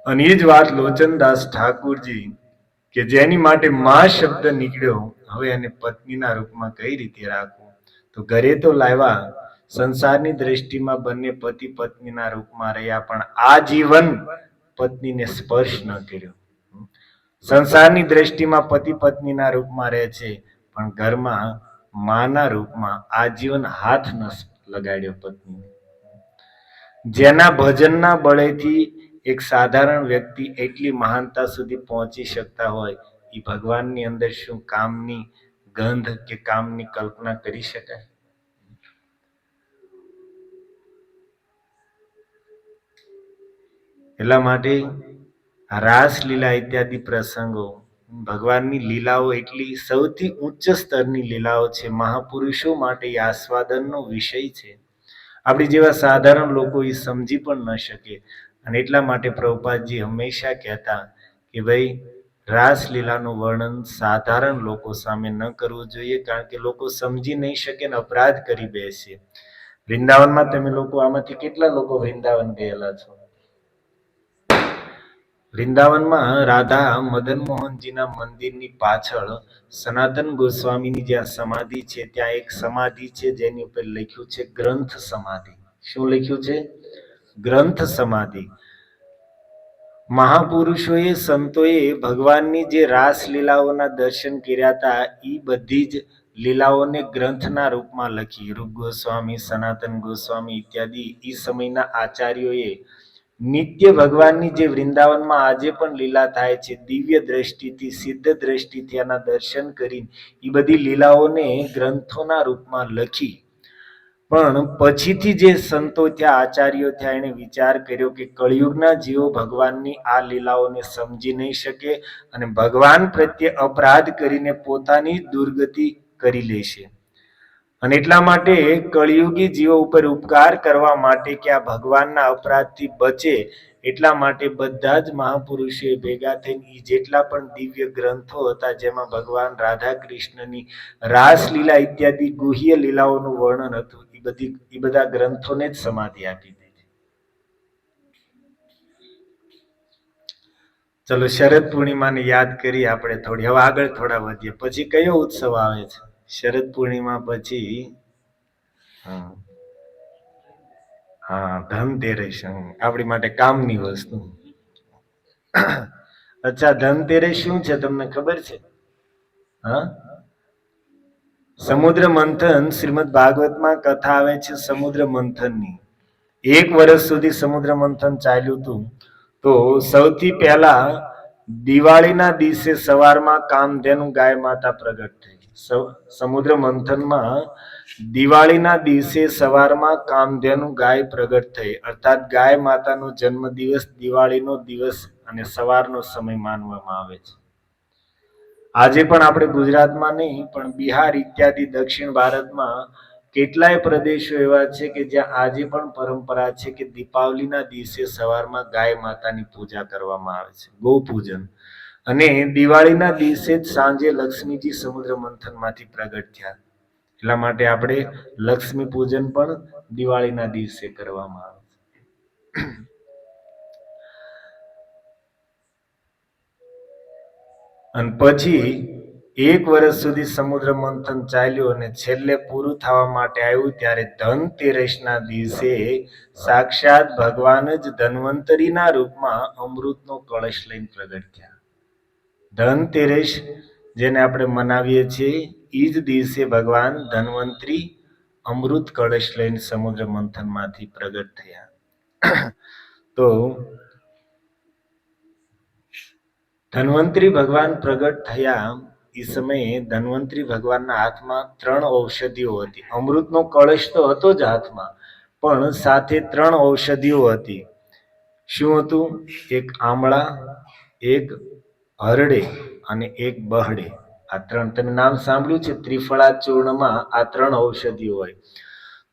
અને એ જ વાત લોચનદાસ ઠાકુરજી, કે જેની માટે માં શબ્દ નીકળ્યો, હવે એને પત્નીના રૂપમાં કઈ રીતે રાખવું? તો ઘરે તો લાવ્યા, સંસારની દ્રષ્ટિમાં બંને પતિ પત્નીના રૂપમાં રહ્યા, પણ આજીવન પત્નીને સ્પર્શ ન કર્યો. સંસારની દ્રષ્ટિમાં પતિ પત્નીના રૂપમાં રહે છે, પણ ઘરમાં માના રૂપમાં આજીવન હાથ ન લગાડ્યો પત્નીને. જેના ભજનના બળેથી એક સાધારણ વ્યક્તિ એટલી મહાનતા સુધી પહોંચી શકતા હોય, એ ભગવાનની અંદર શું કામની ગંધ કે કામની કલ્પના કરી શકાય? એટલા માટે રાસલીલા ઇત્યાદિ પ્રસંગો, ભગવાનની લીલાઓ એટલી સૌથી ઉચ્ચ સ્તરની લીલાઓ છે. મહાપુરુષો માટે આસ્વાદનનો વિષય છે. આપણી જેવા સાધારણ લોકો એ સમજી પણ ન શકે. અને એટલા માટે પ્રભુપાદજી હંમેશા કહેતા કે ભાઈ રાસલીલાનું વર્ણન સાધારણ લોકો સામે ન કરવું જોઈએ, કારણ કે લોકો સમજી નહીં શકે ને અપરાધ કરી બેસે. વૃંદાવનમાં તમે લોકો, આમાંથી કેટલા લોકો વૃંદાવન ગયેલા છો? વૃંદાવનમાં રાધા મદન મોહનજીના મંદિરની પાછળ સનાતન ગોસ્વામીની જ્યાં સમાધિ છે, ત્યાં એક સમાધિ છે જેની ઉપર લખ્યું છે ગ્રંથ સમાધિ. શું લખ્યું છે? ગ્રંથ સમાધિ. મહાપુરુષોએ, સંતોએ ભગવાનની જે રાસલીલાઓના દર્શન કર્યા હતા, એ બધી જ લીલાઓને ગ્રંથના રૂપમાં લખી. રૂપ ગોસ્વામી, સનાતન ગોસ્વામી ઇત્યાદિ એ સમયના આચાર્યોએ નિત્ય ભગવાનની જે વૃંદાવનમાં આજે પણ લીલા થાય છે, દિવ્ય દ્રષ્ટિથી, સિદ્ધ દ્રષ્ટિથી એના દર્શન કરીને એ બધી લીલાઓને ગ્રંથોના રૂપમાં લખી. પણ પછીથી જે સંતો થયા, આચાર્યો થયા, એને વિચાર કર્યો કે કળિયુગના જીવો ભગવાનની આ લીલાઓને સમજી નહીં શકે અને ભગવાન પ્રત્યે અપરાધ કરીને પોતાની દુર્ગતિ કરી લેશે. અને એટલા માટે કળિયુગી જીવો ઉપર ઉપકાર કરવા માટે કે આ ભગવાનના અપરાધથી બચે એટલા માટે બધા જ મહાપુરુષોએ ભેગા થઈને જેટલા પણ દિવ્ય ગ્રંથો હતા, જેમાં ભગવાન રાધા કૃષ્ણની રાસલીલા ઇત્યાદિ ગુહ્ય લીલાઓનું વર્ણન હતું, એ બધા ગ્રંથોને જ સમાધિ આપી દીધી. ચલો, શરદ પૂર્ણિમાને યાદ કરી આપણે થોડી. હવે આગળ થોડા વધીએ. પછી કયો ઉત્સવ આવે છે શરદ પૂર્ણિમા પછી? હા, ધનતેરસ. આપણી માટે કામની વસ્તુ. અચ્છા, ધનતેરસ શું છે તમને ખબર છે? હા, સમુદ્ર મંથન. શ્રીમદ ભાગવતમાં કથા આવે છે સમુદ્ર મંથનની. 1 વર્ષ સુધી સમુદ્ર મંથન ચાલ્યું હતું. તો સૌથી પહેલા દિવાળીના દિવસે સવારમાં કામધેનુ ગાય માતા પ્રગટ થઈ. સમુદ્ર મંથનમાં દિવાળીના દિવસે સવારમાં કામધેનુ ગાય પ્રગટ થઈ, અર્થાત ગાય માતાનો જન્મદિવસ દિવાળીનો દિવસ અને સવારનો સમય માનવામાં આવે છે. આજે પણ આપણે ગુજરાતમાં નહીં પણ બિહાર ઇત્યાદિ દક્ષિણ ભારતમાં કેટલાય પ્રદેશો એવા છે કે જ્યાં આજે પણ પરંપરા છે કે દીપાવલીના દિવસે સવારમાં ગાય માતાની પૂજા કરવામાં આવે છે, ગૌ પૂજન. અને દિવાળીના દિવસે જ સાંજે લક્ષ્મીજી સમુદ્ર મંથનમાંથી પ્રગટ થયા. એટલા માટે આપણે લક્ષ્મી પૂજન પણ દિવાળીના દિવસે કરવામાં આવે છે. અને પછી 1 વર્ષ સુધી સમુદ્ર મંથન ચાલ્યું અને છેલ્લે પૂરું થવા માટે આવ્યું ત્યારે ધનતેરસના દિવસે સાક્ષાત ભગવાન જ ધન્વંતરીના રૂપમાં અમૃતનો કળશ લઈને પ્રગટ થયા. ધનતેરસ જેને આપણે મનાવીએ છીએ, એ જ દિવસે ભગવાન ધન્વંતરી અમૃત કળશ લઈને સમુદ્ર મંથનમાંથી પ્રગટ થયા. તો ધન્વંતરી ભગવાન પ્રગટ થયા એ સમયે ધન્વંતરી ભગવાનના હાથમાં 3 ઔષધિઓ હતી. અમૃતનો કળશ તો હતો જ હાથમાં, પણ સાથે 3 ઔષધિઓ હતી. શું હતું? એક આમળા, એક હરડે અને એક બહડે. આ 3 તમે નામ સાંભળ્યું છે? ત્રિફળા ચૂર્ણમાં આ 3 ઔષધિઓ હોય.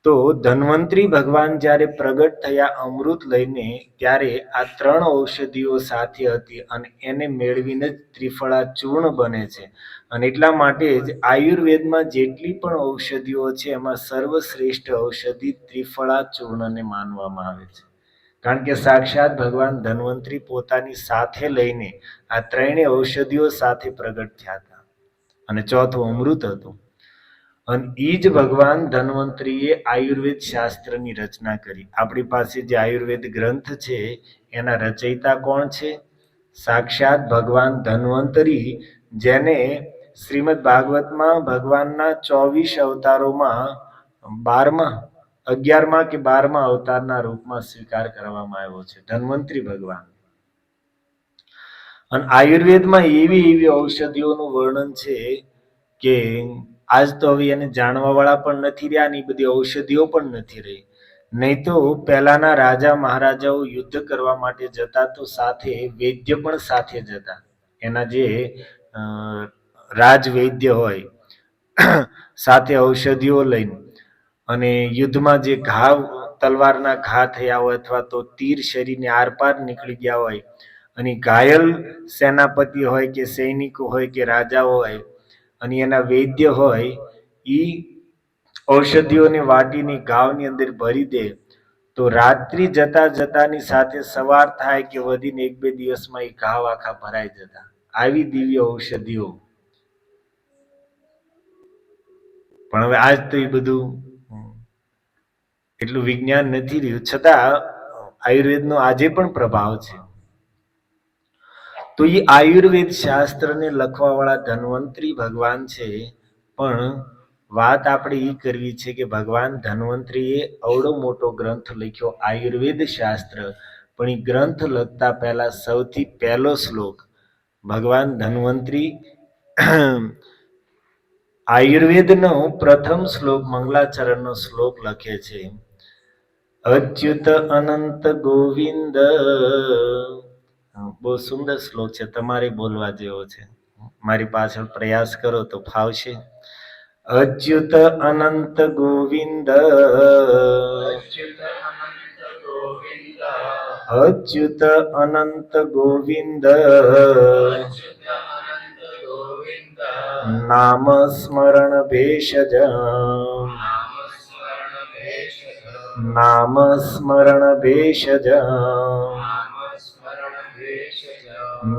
તો ધન્વંતરી ભગવાન જ્યારે પ્રગટ થયા અમૃત લઈને, ત્યારે આ 3 ઔષધિઓ સાથે હતી અને એને મેળવીને જ ત્રિફળા ચૂર્ણ બને છે. અને એટલા માટે જ આયુર્વેદમાં જેટલી પણ ઔષધિઓ છે એમાં સર્વશ્રેષ્ઠ ઔષધિ ત્રિફળા ચૂર્ણને માનવામાં આવે છે. કારણ કે સાક્ષાત ભગવાન ધન્વંતરી પોતાની સાથે લઈને આ 3 ઔષધિઓ સાથે પ્રગટ થયા હતા. અને ચોથું અમૃત હતું. અને એ જ ભગવાન ધન્વંતરીએ આયુર્વેદ શાસ્ત્રની રચના કરી. આપણી પાસે જે આયુર્વેદ ગ્રંથ છે એના રચયિતા કોણ છે? સાક્ષાત ભગવાન ધન્વંતરી, જેને શ્રીમદ ભાગવતમાં ભગવાનના 24 અવતારોમાં 11મા કે 12મા અવતારના રૂપમાં સ્વીકાર કરવામાં આવ્યો છે, ધન્વંતરી ભગવાન. અને આયુર્વેદમાં એવી ઔષધિઓનું વર્ણન છે કે આજ તો હવે એને જાણવા વાળા પણ નથી રહ્યા, ને બધી ઔષધિઓ પણ નથી રહી. નહીં તો પહેલાના રાજા મહારાજાઓ યુદ્ધ કરવા માટે જતા તો સાથે વૈદ્ય પણ સાથે જતા. એના જે રાજવૈદ્ય હોય સાથે ઔષધિઓ લઈને, અને યુદ્ધમાં જે ઘાવ, તલવારના ઘા થયા હોય અથવા તો તીર શરીરને આરપાર નીકળી ગયા હોય, અને ઘાયલ સેનાપતિ હોય કે સૈનિકો હોય કે રાજાઓ હોય અને એના વૈદ્ય હોય, એ ઔષધિઓની વાટીની ઘાવની અંદર ભરી દે તો રાત્રિ જતા જતાની સાથે સવાર થાય કે વધીને 1-2 દિવસમાં એ ઘાવ આખા ભરાઈ જતા. આવી દિવ્ય ઔષધિઓ. પણ હવે આજ તો એ બધું એટલું વિજ્ઞાન નથી રહ્યું, છતાં આયુર્વેદનો આજે પણ પ્રભાવ છે. તો એ આયુર્વેદ શાસ્ત્રને લખવા વાળા ધન્વંતરી ભગવાન છે, પણ વાત આપણે એ કરવી છે કે ભગવાન ધન્વંતરીએ અવડો મોટો ગ્રંથ લખ્યો આયુર્વેદ શાસ્ત્ર, પણ એ ગ્રંથ લખતા પહેલા સૌથી પહેલો શ્લોક ભગવાન ધન્વંતરી આયુર્વેદનો પ્રથમ શ્લોક મંગલાચરણનો શ્લોક લખે છે, અચ્યુત અનંત ગોવિંદ. બહુ સુંદર શ્લોક છે, તમારે બોલવા જેવો છે. મારી પાછળ પ્રયાસ કરો તો ફાવશે. અચ્યુત અનંત ગોવિંદ, અચ્યુત અનંત ગોવિંદ, નામ સ્મરણ ભેષજ, નામ સ્મરણ ભેષજ,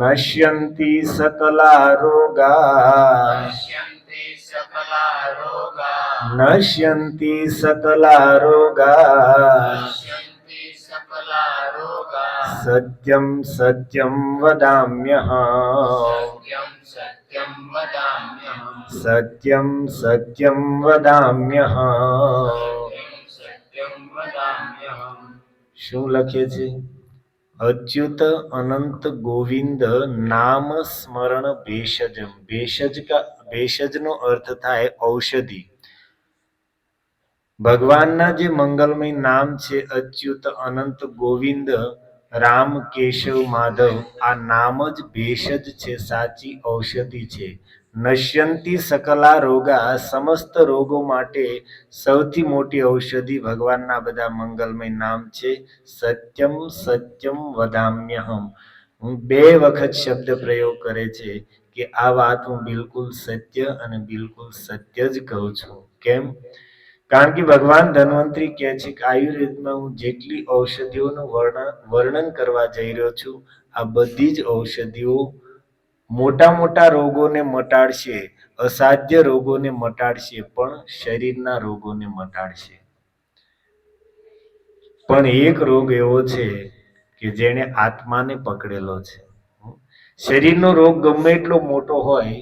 નશ્યંતિ સકલા રોગા, નશ્યંતિ સકલા રોગા, સત્યમ સત્યમ વદામ્યહમ, સત્યમ સત્યમ વદામ્યહમ. શું લખે છે? અચ્યુત અનંત ગોવિંદ નામ સ્મરણ ભેષજમ. ભેષજનો અર્થ થાય ઔષધિ. ભગવાનના જે મંગલમય નામ છે અચ્યુત અનંત ગોવિંદ રામ કેશવ માધવ, આ નામ જ ભેષજ છે, સાચી ઔષધિ છે. નશ્યંતી સકલા રોગા, સમસ્ત રોગો માટે સૌથી મોટી ઔષધિ ભગવાનના બધા મંગલમય નામ છે. સત્યમ સત્યમ વદામ્યહમ. હું 2 વખત શબ્દ પ્રયોગ કરે છે કે આ વાત હું બિલકુલ સત્ય અને બિલકુલ સત્ય જ કહું છું. કેમ? કારણ કે ભગવાન ધન્વંતરી કહે છે કે આયુર્વેદમાં હું જેટલી ઔષધિઓનું વર્ણન કરવા જઈ રહ્યો છું, આ બધી જ ઔષધિઓ મોટા મોટા રોગોને મટાડશે, અસાધ્ય રોગોને મટાડશે, પણ શરીરના રોગોને મટાડશે. પણ એક રોગ એવો છે કે જેને આત્માને પકડેલો છે. શરીરનો રોગ ગમે એટલો મોટો હોય,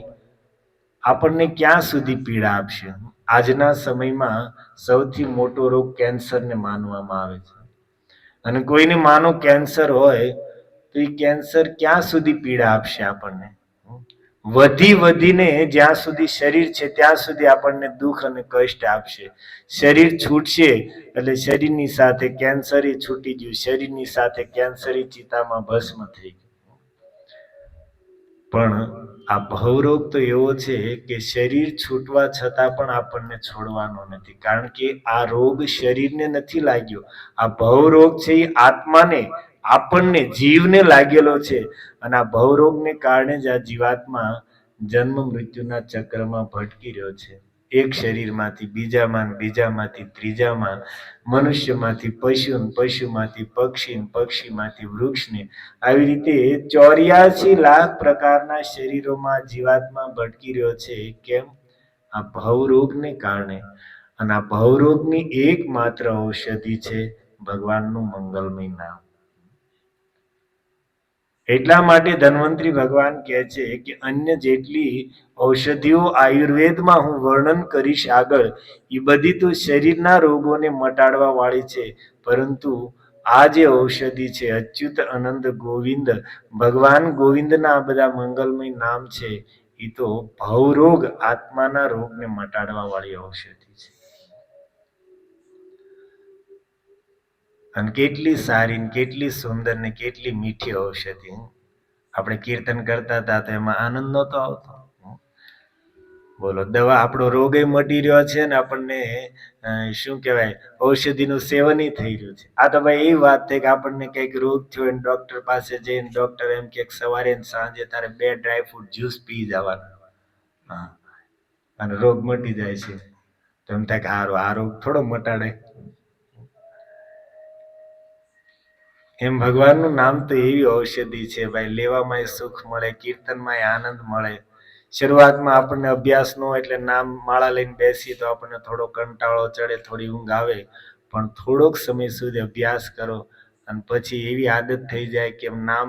આપણને ક્યાં સુધી પીડા આપશે? આજના સમયમાં સૌથી મોટો રોગ કેન્સરને માનવામાં આવે છે. અને કોઈને માનો કેન્સર હોય તો એ કેન્સર ક્યાં સુધી પીડા આપશે આપણને? વધીને જ્યાં સુધી શરીર છે ત્યાં સુધી આપણને દુઃખ અને કષ્ટ આપશે. શરીર છૂટશે એટલે શરીરની સાથે કેન્સર છૂટી ગયું, શરીરની સાથે કેન્સર ચિતામાં ભસ્મ થઈ ગયું. પણ આ ભવરોગ તો એવો છે કે શરીર છૂટવા છતાં પણ આપણને છોડવાનો નથી, કારણ કે આ રોગ શરીરને નથી લાગ્યો. આ ભવરોગ છે એ આત્માને, આપણને, જીવને લાગેલો છે. અને આ ભવરોગને કારણે જ આ જીવાત્મા જન્મ મૃત્યુના ચક્રમાં ભટકી રહ્યો છે. એક શરીરમાંથી બીજામાં, બીજામાંથી ત્રીજામાં, મનુષ્યમાંથી પશુ, પશુમાંથી પક્ષી, પક્ષીમાંથી વૃક્ષને, આવી રીતે 84 લાખ પ્રકારના શરીરોમાં જીવાત્મા ભટકી રહ્યો છે. કેમ? આ ભવરોગને કારણે. અને આ ભવરોગની એકમાત્ર ઔષધિ છે ભગવાનનું મંગલમય નામ. એટલા માટે ધન્વંતરી ભગવાન કહે છે કે અન્ય જેટલી ઔષધિઓ આયુર્વેદમાં હું વર્ણન કરીશ આગળ, એ બધી તો શરીરના રોગોને મટાડવા વાળી છે, પરંતુ આ જે ઔષધિ છે અચ્યુત અનંત ગોવિંદ, ભગવાન ગોવિંદના આ બધા મંગલમય નામ છે, એ તો ભવરોગ, આત્માના રોગને મટાડવા વાળી ઔષધિ છે. અને કેટલી સારી ને કેટલી સુંદર ને કેટલી મીઠી ઔષધિ. આપણે કીર્તન કરતા હતા તો એમાં આનંદ નહોતો આવતો? બોલો, દવા આપણો રોગ મટી રહ્યો છે ને આપણને શું કહેવાય, ઔષધિનું સેવન થઈ રહ્યું છે. આ તો ભાઈ એવી વાત થઈ કે આપણને કંઈક રોગ થયો હોય, ડોક્ટર પાસે જઈને ડોક્ટર એમ કે સવારે ને સાંજે તારે 2 ડ્રાયફ્રૂટ જ્યુસ પી જવાના, હા, અને રોગ મટી જાય છે. તો એમ થાય કે હારું, આ રોગ થોડો મટાડે. એમ ભગવાનનું નામ તો એવી ઔષધિ છે ભાઈ, લેવામાં સુખ મળે, કીર્તનમાં આનંદ મળે. શરૂઆતમાં આપણને અભ્યાસ ન હોય એટલે નામ માળા લઈને બેસીએ તો આપણને થોડો કંટાળો ચડે, થોડી ઊંઘ આવે, પણ થોડોક સમય સુધી અભ્યાસ કરો અને પછી એવી આદત થઈ જાય કે નામ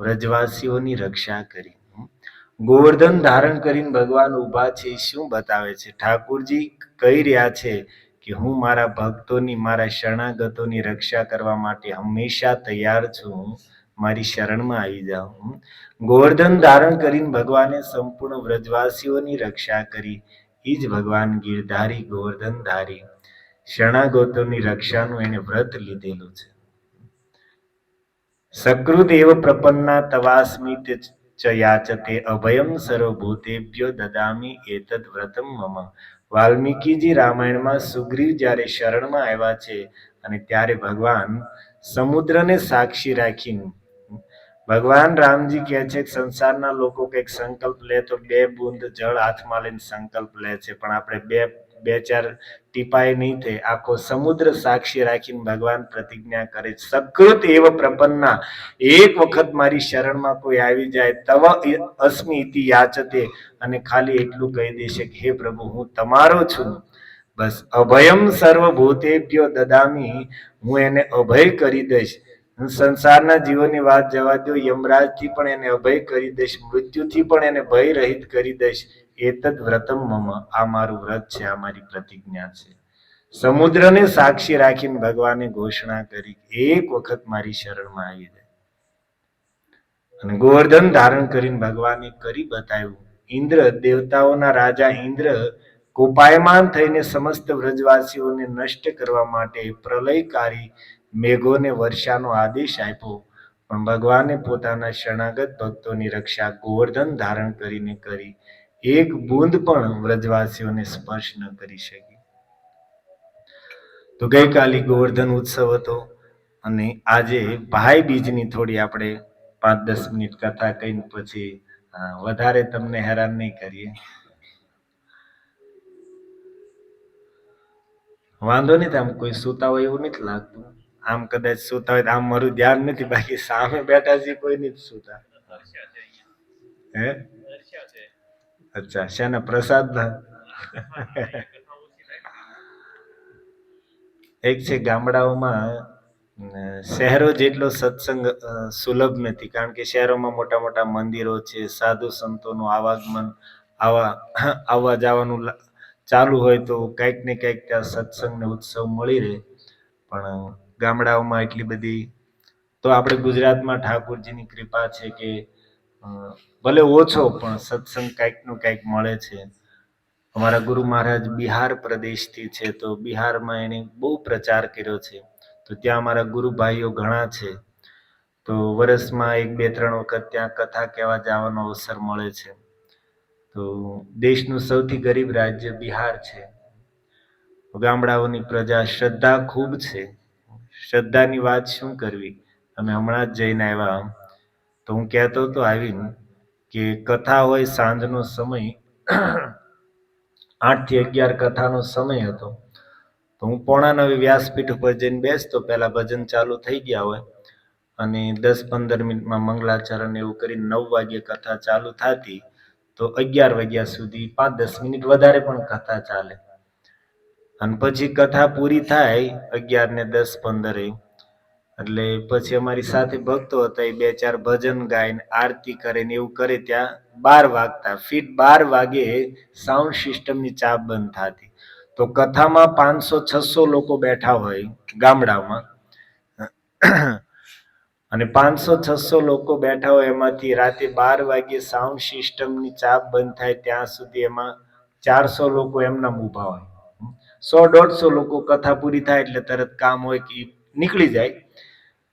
વ્રજવાસીઓની રક્ષા કરી. ગોવર્ધન ધારણ કરીને ભગવાન ઊભા છે. શું બતાવે છે? ઠાકુરજી કહી રહ્યા છે કે હું મારા ભક્તોની, મારા શરણાગતોની રક્ષા કરવા માટે હંમેશા તૈયાર છું. મારી શરણમાં આવી જાઓ. ગોવર્ધન ધારણ કરીને ભગવાને સંપૂર્ણ વ્રજવાસીઓની રક્ષા કરી. એ જ ભગવાન ગીરધારી, ગોવર્ધનધારી, શરણાગતોની રક્ષાનું એને વ્રત લીધેલું છે. સકૃદેવ પ્રપન્ના તવાસ્મિત ચ યાચતે અભયમ સર્વભૂતેભ્યો દદામી એતદ વ્રતમ મમ. વાલ્મીકીજી રામાયણમાં સુગ્રીવ જ્યારે શરણમાં આવ્યા છે અને ત્યારે ભગવાન સમુદ્રને સાક્ષી રાખીને, ભગવાન રામજી કહે છે કે સંસારના લોકો કંઈક સંકલ્પ લે તો 2 બૂંદ જળ હાથમાં લઈને સંકલ્પ લે છે, પણ આપણે બે ચાર ટીપાય નહીં થાય, આખો સમુદ્ર સાક્ષી રાખીને ભગવાન પ્રતિજ્ઞા કરે છે. સકૃત એવ પ્રપન્ના, એક વખત મારી શરણમાં કોઈ આવી જાય, તવ અસ્મિ ઇતિ યાચતે, અને ખાલી એટલું કહી દેશે કે હે પ્રભુ હું તમારો છું, બસ અભયમ સર્વભૂતેભ્યો દદામી, હું એને અભય કરી દઈશ. સંસારના જીવોની વાત જવા દો, યમરાજથી પણ એને અભય કરી દઈશ, મૃત્યુથી પણ એને ભય રહિત કરી દઈશ. એતદ વ્રતમ મમ, આ મારું વ્રત છે, આ મારી પ્રતિજ્ઞા છે. સમુદ્રને સાક્ષી રાખીને ભગવાને ઘોષણા કરી, એક વખત મારી શરણમાં આવી જાય. અને ગોવર્ધન ધારણ કરીને ભગવાને કરી બતાવ્યું. ઇન્દ્ર, દેવતાઓના રાજા ઇન્દ્ર કોપાયમાન થઈને સમસ્ત વ્રજવાસીઓને નષ્ટ કરવા માટે પ્રલયકારી મેઘોને વર્ષાનો આદેશ આપ્યો, પણ ભગવાને પોતાના શરણાગત ભક્તોની રક્ષા ગોવર્ધન ધારણ કરીને કરી. એક બૂંદ પણ વ્રજવાસીઓને સ્પર્શ ન કરી શકી. તો ગઈકાલે ગોવર્ધન ઉત્સવ હતો અને આજે ભાઈ બીજની થોડી આપણે 5-10 મિનિટ કથા કહીને પછી વધારે તમને હેરાન નહીં કરીએ. વાંધો નહીં, આમ કોઈ સૂતા હોય એવું નથી લાગતું. આમ કદાચ સૂતા હોય તો આમ મારું ધ્યાન નથી, બાકી સામે બેઠા છે કોઈ નથી સૂતા. હે? અચ્છા, શાના પ્રસાદ ના? એક છે ગામડાઓમાં શહેરો જેટલો સત્સંગ સુલભ નથી, કારણ કે શહેરોમાં મોટા મોટા મંદિરો છે, સાધુ સંતોનું આવાગમન, આવવા જવાનું ચાલુ હોય તો કંઈક ને કંઈક ત્યાં સત્સંગ ને ઉત્સવ મળી રહે. પણ ગામડાઓમાં એટલી બધી, તો આપણે ગુજરાતમાં ઠાકોરજીની કૃપા છે કે ભલે ઓછો પણ સત્સંગ કંઈકનું કંઈક મળે છે. અમારા ગુરુ મહારાજ બિહાર પ્રદેશથી છે, તો બિહારમાં એને બહુ પ્રચાર કર્યો છે, તો ત્યાં અમારા ગુરુ ભાઈઓ ઘણા છે, તો વર્ષમાં 1-2-3 વખત ત્યાં કથા કહેવા જવાનો અવસર મળે છે. તો દેશનું સૌથી ગરીબ રાજ્ય બિહાર છે. ગામડાઓની પ્રજા શ્રદ્ધા ખૂબ છે. શ્રદ્ધાની વાત શું કરવી, અમે હમણાં જ જઈને આવ્યા, તો હું કહેતો હતો આવીને કે કથા હોય સાંજનો સમય, 8 થી 11 કથાનો સમય હતો, તો હું 8:45 વ્યાસપીઠ ઉપર જઈને બેસતો, પહેલા ભજન ચાલુ થઈ ગયા હોય અને 10-15 મિનિટમાં મંગલાચરણ એવું કરીને 9 વાગ્યે કથા ચાલુ થતી, તો 11 વાગ્યા સુધી 5-10 મિનિટ વધારે પણ કથા ચાલે. અને પછી કથા પૂરી થાય 11:10-15, એટલે પછી અમારી સાથે ભક્તો હતા, એ 2-4 ભજન ગાઈને આરતી કરે ને એવું કરે, ત્યાં 12 વાગતા. ફીટ 12 વાગે સાઉન્ડ સિસ્ટમની ચાપ બંધ થતી. તો કથામાં 500-600 લોકો બેઠા હોય ગામડામાં, અને 500-600 લોકો બેઠા હોય, એમાંથી રાતે 12 વાગે સાઉન્ડ સિસ્ટમની ચાપ બંધ થાય ત્યાં સુધી એમાં 400 લોકો એમના ઊભા હોય. 100-150 લોકો કથા પૂરી થાય એટલે તરત કામ હોય કે નીકળી જાય.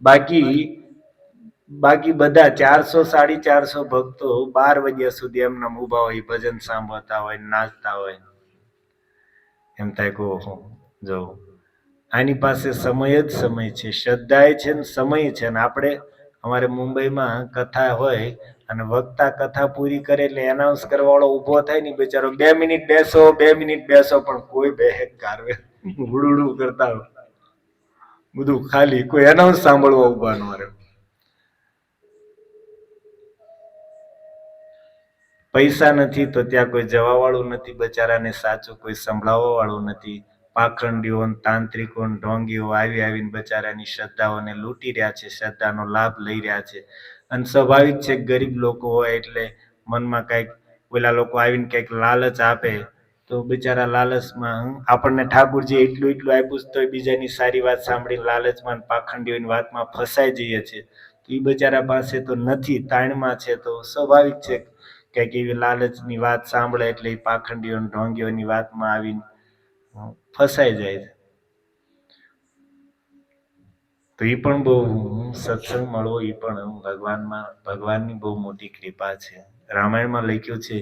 બાકી બધા 400-450 ભક્તો 12 વાગ્યા સુધી એમના ઊભા હોય, ભજન સાંભળતા હોય, નાચતા હોય. એમ થાય કે ઓહો, જો આની પાસે સમય જ સમય છે, શ્રદ્ધા છે ને સમય છે. અને આપણે અમારે મુંબઈમાં કથા હોય અને વક્તા કથા પૂરી કરે એટલે એનાઉન્સ કરવાવાળો ઊભો થાય ને બિચારો 2 મિનિટ બેસો, 2 મિનિટ બેસો, પણ કોઈ બેહેક કારવે ઉડુડું કરતા હોય, બધું ખાલી, કોઈ એનાઉન્સ સાંભળવા ઊભા ન રહે. પૈસા નથી તો ત્યાં કોઈ જવા વાળું નથી, બચારાને સાચું કોઈ સંભળાવવા વાળું નથી. પાખંડીઓ તાંત્રિકો ઢોંગીઓ આવીને બચારાની શ્રદ્ધાઓને લૂંટી રહ્યા છે, શ્રદ્ધાનો લાભ લઈ રહ્યા છે. અને સ્વાભાવિક છે ગરીબ લોકો હોય એટલે મનમાં કંઈક પેલા લોકો આવીને કંઈક લાલચ આપે તો બિચારા લાલચમાં આપણને ઠાકુરજી એટલું આપ્યું તો બીજાની સારી વાત સાંભળીને લાલચમાં પાખંડીઓની વાતમાં ફસાઈ જઈએ છીએ. તો એ બિચારા પાસે તો નથી, તાણમાં છે, તો સ્વાભાવિક છે કંઈક એવી લાલચની વાત સાંભળે એટલે એ પાખંડીઓ ઢોંગીઓની વાતમાં આવીને ફસાઈ જાય છે. તો એ પણ બહુ સત્સંગ મળવો એ પણ ભગવાનની બહુ મોટી કૃપા છે. રામાયણમાં લખ્યું છે,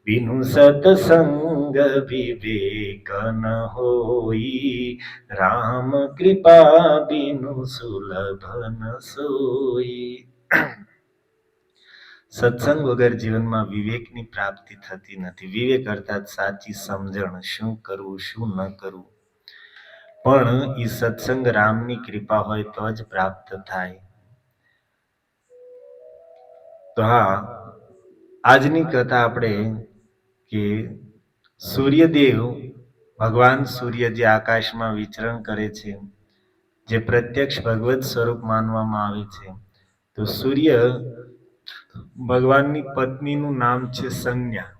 વિનુ સત્સંગ વિવેક ન હોઈ, રામ કૃપા બિનુ સુલભ ન સોઈ. સત્સંગ વગર જીવનમાં વિવેકની પ્રાપ્તિ થતી નથી. વિવેક અર્થાત સાચી સમજણ, શું કરવું શું ન કરવું. પણ એ સત્સંગ રામની કૃપા હોય તો જ પ્રાપ્ત થાય. તો હા, આજની કથા આપણે કે સૂર્યદેવ ભગવાન સૂર્ય જે આકાશમાં વિચરણ કરે છે, જે પ્રત્યક્ષ ભગવત સ્વરૂપ માનવામાં આવે છે. તો સૂર્ય ભગવાનની પત્નીનું નામ છે સંજ્ઞા.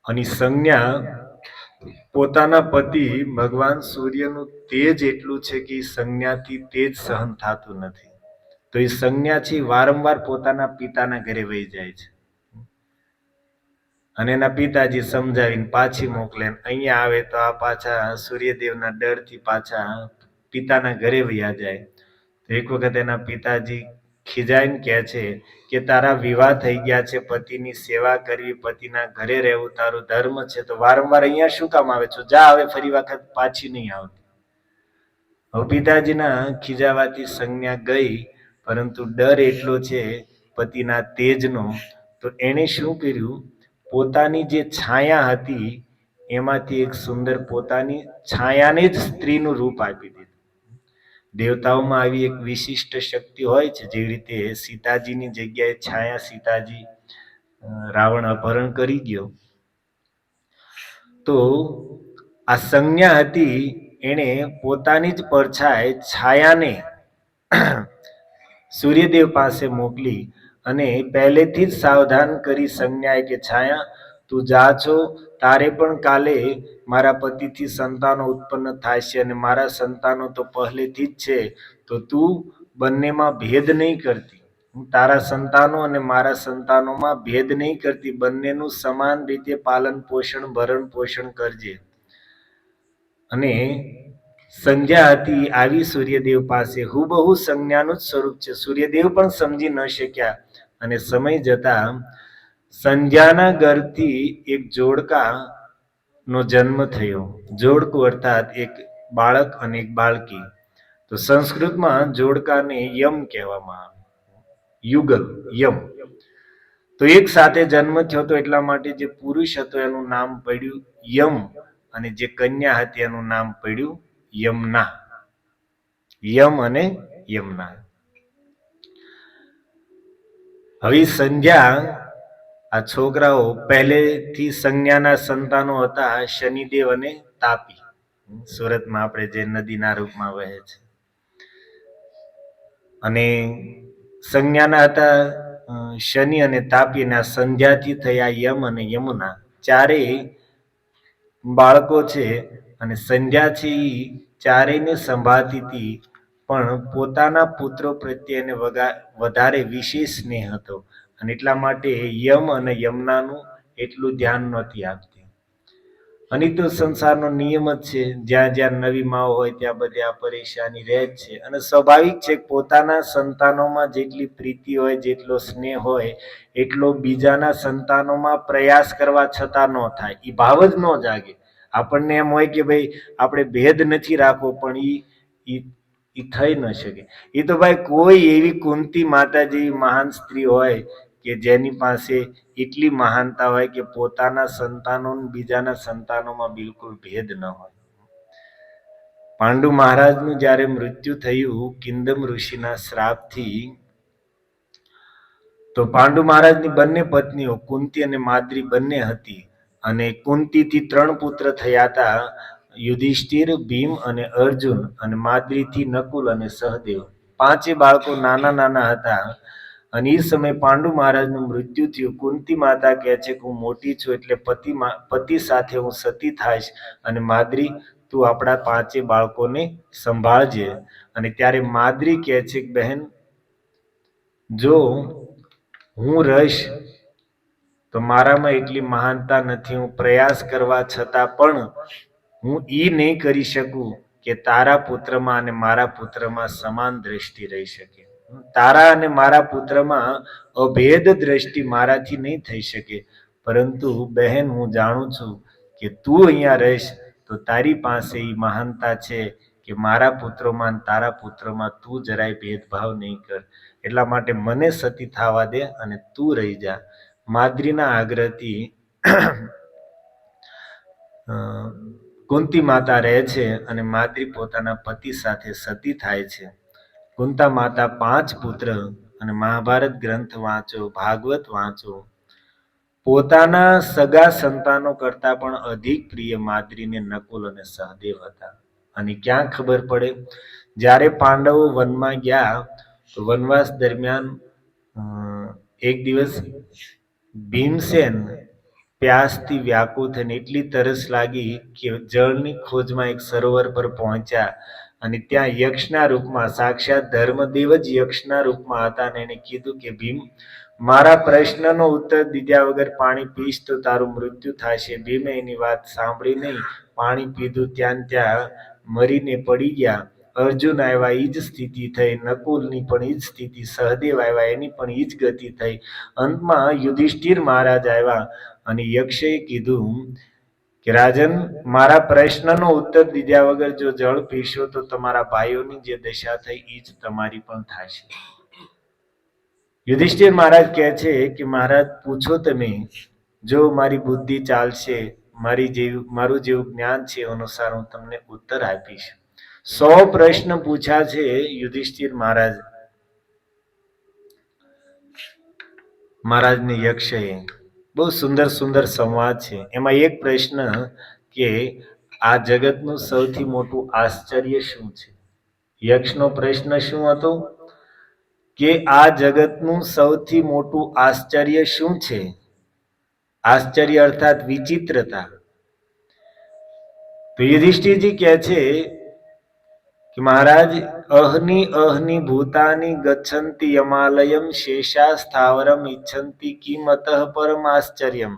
અને સંજ્ઞા પોતાના પતિ ભગવાન સૂર્યનું તેજ એટલું છે કે સંજ્ઞાથી તેજ સહન થતું નથી. તો એ સંજ્ઞા છે વારંવાર પોતાના પિતાના ઘરે વહી જાય છે અને એના પિતાજી સમજાવીને પાછી મોકલે. અહીંયા આવે તો આ પાછા સૂર્યદેવના ડરથી પાછા પિતાના ઘરે વયા જાય. એક વખત એના પિતાજી ખીજાઈને કહે છે કે તારા વિવાહ થઈ ગયા છે, પતિની સેવા કરવી, પતિના ઘરે રહેવું તારું ધર્મ છે, તો વારંવાર અહીંયા શું કામ આવે છો? જા, હવે ફરી વખત પાછી નહીં આવતી. હવે પિતાજીના ખીજાવાથી સંજ્ઞા ગઈ, પરંતુ ડર એટલો છે પતિના તેજનો, તો એણે શું કર્યું, પોતાની જે છાયા હતી એમાંથી એક સુંદર પોતાની છાયાને જ સ્ત્રીનું રૂપ આપી દીધું. દેવતાઓમાં આવી એક વિશિષ્ટ શક્તિ હોય છે. જેવી રીતે સીતાજીની જગ્યાએ છાયા સીતાજી રાવણ અપહરણ કરી ગયો, તો આ સંજ્ઞા હતી એણે પોતાની જ પડછાય છાયાને સૂર્યદેવ પાસે મોકલી અને પહેલેથી જ સાવધાન કરી સંજ્ઞાએ કે છાયા, તું જા છો, તારે પણ કાલે મારા પતિથી સંતાનો ઉત્પન્ન થાય છે અને મારા સંતાનો તો પહેલેથી જ છે, તો તું બંનેમાં ભેદ નહીં કરતી, તારા સંતાનો અને મારા સંતાનોમાં ભેદ નહીં કરતી, બંનેનું સમાન રીતે પાલન પોષણ ભરણ પોષણ કરજે. અને સંજ્ઞા હતી આવી સૂર્યદેવ પાસે, હુબહુ સંજ્ઞાનું જ સ્વરૂપ છે. સૂર્યદેવ પણ સમજી ન શક્યા અને સમય જતા સંજ્ઞાના ગર્ભથી એક જોડકા નો જન્મ થયો. જોડકું અર્થાત એક બાળક અને એક બાળકી. તો સંસ્કૃતમાં જોડકાને યમ કહેવામાં આવે, યુગલ યમ. તો એક સાથે જન્મ થયો તો એટલા માટે જે પુરુષ હતો એનું નામ પડ્યું યમ અને જે કન્યા હતી એનું નામ પડ્યું યમના. યમ અને યમના. હવે સંજ્ઞા આ છોકરાઓ પહેલેથી સંજ્ઞાના સંતાનો હતા શનિદેવ અને તાપી. સુરતમાં આપણે જે નદીના રૂપમાં વહે છે. અને સંજ્ઞાના હતા શનિ અને તાપીના સંધ્યાથી થયા યમ અને યમુના. ચારેય બાળકો છે અને સંધ્યા છે એ ચારેયને સંભાળતી હતી, પણ પોતાના પુત્રો પ્રત્યે એને વધારે વિશેષ સ્નેહ હતો અને એટલા માટે યમ અને યમુનાનું એટલું ધ્યાન નહોતી આપતી. અને તો સંસારનો નિયમ જ છે, જ્યાં જ્યાં નવી માઓ હોય ત્યાં બધી આ પરેશાની રહે જ છે. અને સ્વાભાવિક છે પોતાના સંતાનોમાં જેટલી પ્રીતિ હોય, જેટલો સ્નેહ હોય, એટલો બીજાના સંતાનોમાં પ્રયાસ કરવા છતાં ન થાય, એ ભાવ જ ન જાગે. આપણને એમ હોય કે ભાઈ આપણે ભેદ નથી રાખવો, પણ એ થઈ ન શકે. એ તો ભાઈ કોઈ એવી કુંતી માતા જેવી મહાન સ્ત્રી હોય કે જેની પાસે એટલી મહાનતા હોય કે પોતાના સંતાનો બીજાના સંતાનોમાં બિલકુલ ભેદ ન હોય. પાંડુ મહારાજનું જ્યારે મૃત્યુ થયું કિંદમ ઋષિના શ્રાપથી, તો પાંડુ મહારાજની બંને પત્નીઓ કુંતી અને માદ્રી બંને હતી અને કુંતીથી 3 પુત્ર થયા હતા. યુધિષ્ઠિર, ભીમ અને અર્જુન અને માદ્રીથી નકુલ અને સહદેવ. પાંચે બાળકો નાના નાના હતા અને એ સમયે પાંડુ મહારાજનું મૃત્યુ થયું. કુંતી માતા કહે છે કે હું મોટી છું એટલે પતિ સાથે હું સતી થઈશ અને માદ્રી તું આપણા પાંચે બાળકોને સંભાળજે. અને ત્યારે માદ્રી કહે છે કે બહેન, જો હું રહીશ તો મારામાં એટલી મહાનતા નથી, હું પ્રયાસ કરવા છતાં પણ હું ઈ નહીં કરી શકું કે તારા પુત્રમાં અને મારા પુત્રમાં સમાન દ્રષ્ટિ રહી શકે. તારા અને મારા પુત્રમાં અભેદ દ્રષ્ટિ મારાથી નહીં થઈ શકે. પરંતુ બહેન, હું જાણું છું કે તું અહીંયા રહીશ તો તારી પાસે એ મહાનતા છે કે મારા પુત્રોમાં તારા પુત્રોમાં તું જરાય ભેદભાવ નહીં કર. એટલા માટે મને સતી થવા દે અને તું રહી જા. માદ્રીના આગ્રહથી કુંતી માતા રહે છે અને માદ્રી પોતાના પતિ સાથે સતી થાય છે. કુંતા માતા 5 પુત્ર અને મહાભારત ગ્રંથ વાંચો, ભાગવત વાંચો. પોતાના સગા સંતાનો કરતા પણ અધિક પ્રિય માદ્રીને નકુલ અને સહદેવ હતા. અને ક્યાં ખબર પડે, જ્યારે પાંડવો વનમાં ગયા તો વનવાસ દરમિયાન એક દિવસ ભીમસેન પ્યાસથી વ્યાકુળ થઈને એટલી તરસ લાગી કે જળની ખોજમાં એક સરોવર પર પહોંચ્યા અને ત્યાં યક્ષના રૂપમાં સાક્ષાત ધર્મદેવ જ યક્ષના રૂપમાં હતા અને એને કીધું કે ભીમ, મારા પ્રશ્નનો ઉત્તર દીધા વગર પાણી પીશ તો તારું મૃત્યુ થશે. ભીમે એની વાત સાંભળી નહીં, પાણી પીધું, ત્યાં મરીને પડી ગયા. અર્જુન આવ્યા, એ જ સ્થિતિ થઈ. નકુલની પણ એ જ સ્થિતિ. સહદેવ આવ્યા, એની પણ એ જ ગતિ થઈ. અંતમાં યુધિષ્ઠિર મહારાજ આવ્યા અને યક્ષે કીધું કે રાજન, મારા પ્રશ્નનો ઉત્તર દીધા વગર જો જળ પીશો તો તમારા ભાઈઓની જે દશા થઈ એ જ તમારી પણ થશે. યુધિષ્ઠિર મહારાજ કહે છે કે મહારાજ, પૂછો તમે, જો મારી બુદ્ધિ ચાલશે, મારું જેવું જ્ઞાન છે અનુસાર હું તમને ઉત્તર આપીશ. 100 પ્રશ્ન પૂછ્યા છે યુધિષ્ઠિર મહારાજને યક્ષએ. બહુ સુંદર સુંદર સંવાદ છે. એમાં એક પ્રશ્ન કે આ જગતનું સૌથી મોટું આશ્ચર્ય શું છે? યક્ષનો પ્રશ્ન શું હતો કે આ જગતનું સૌથી મોટું આશ્ચર્ય શું છે? આશ્ચર્ય અર્થાત વિચિત્રતા. તો યુધિષ્ઠિરજી કહે છે કે મહારાજ, અહની ભૂતાની ગચ્છન્તિ યમાલયમ શેષા સ્થાવરમ ઇચ્છન્તિ કિમતઃ પરમાશ્ચર્યમ.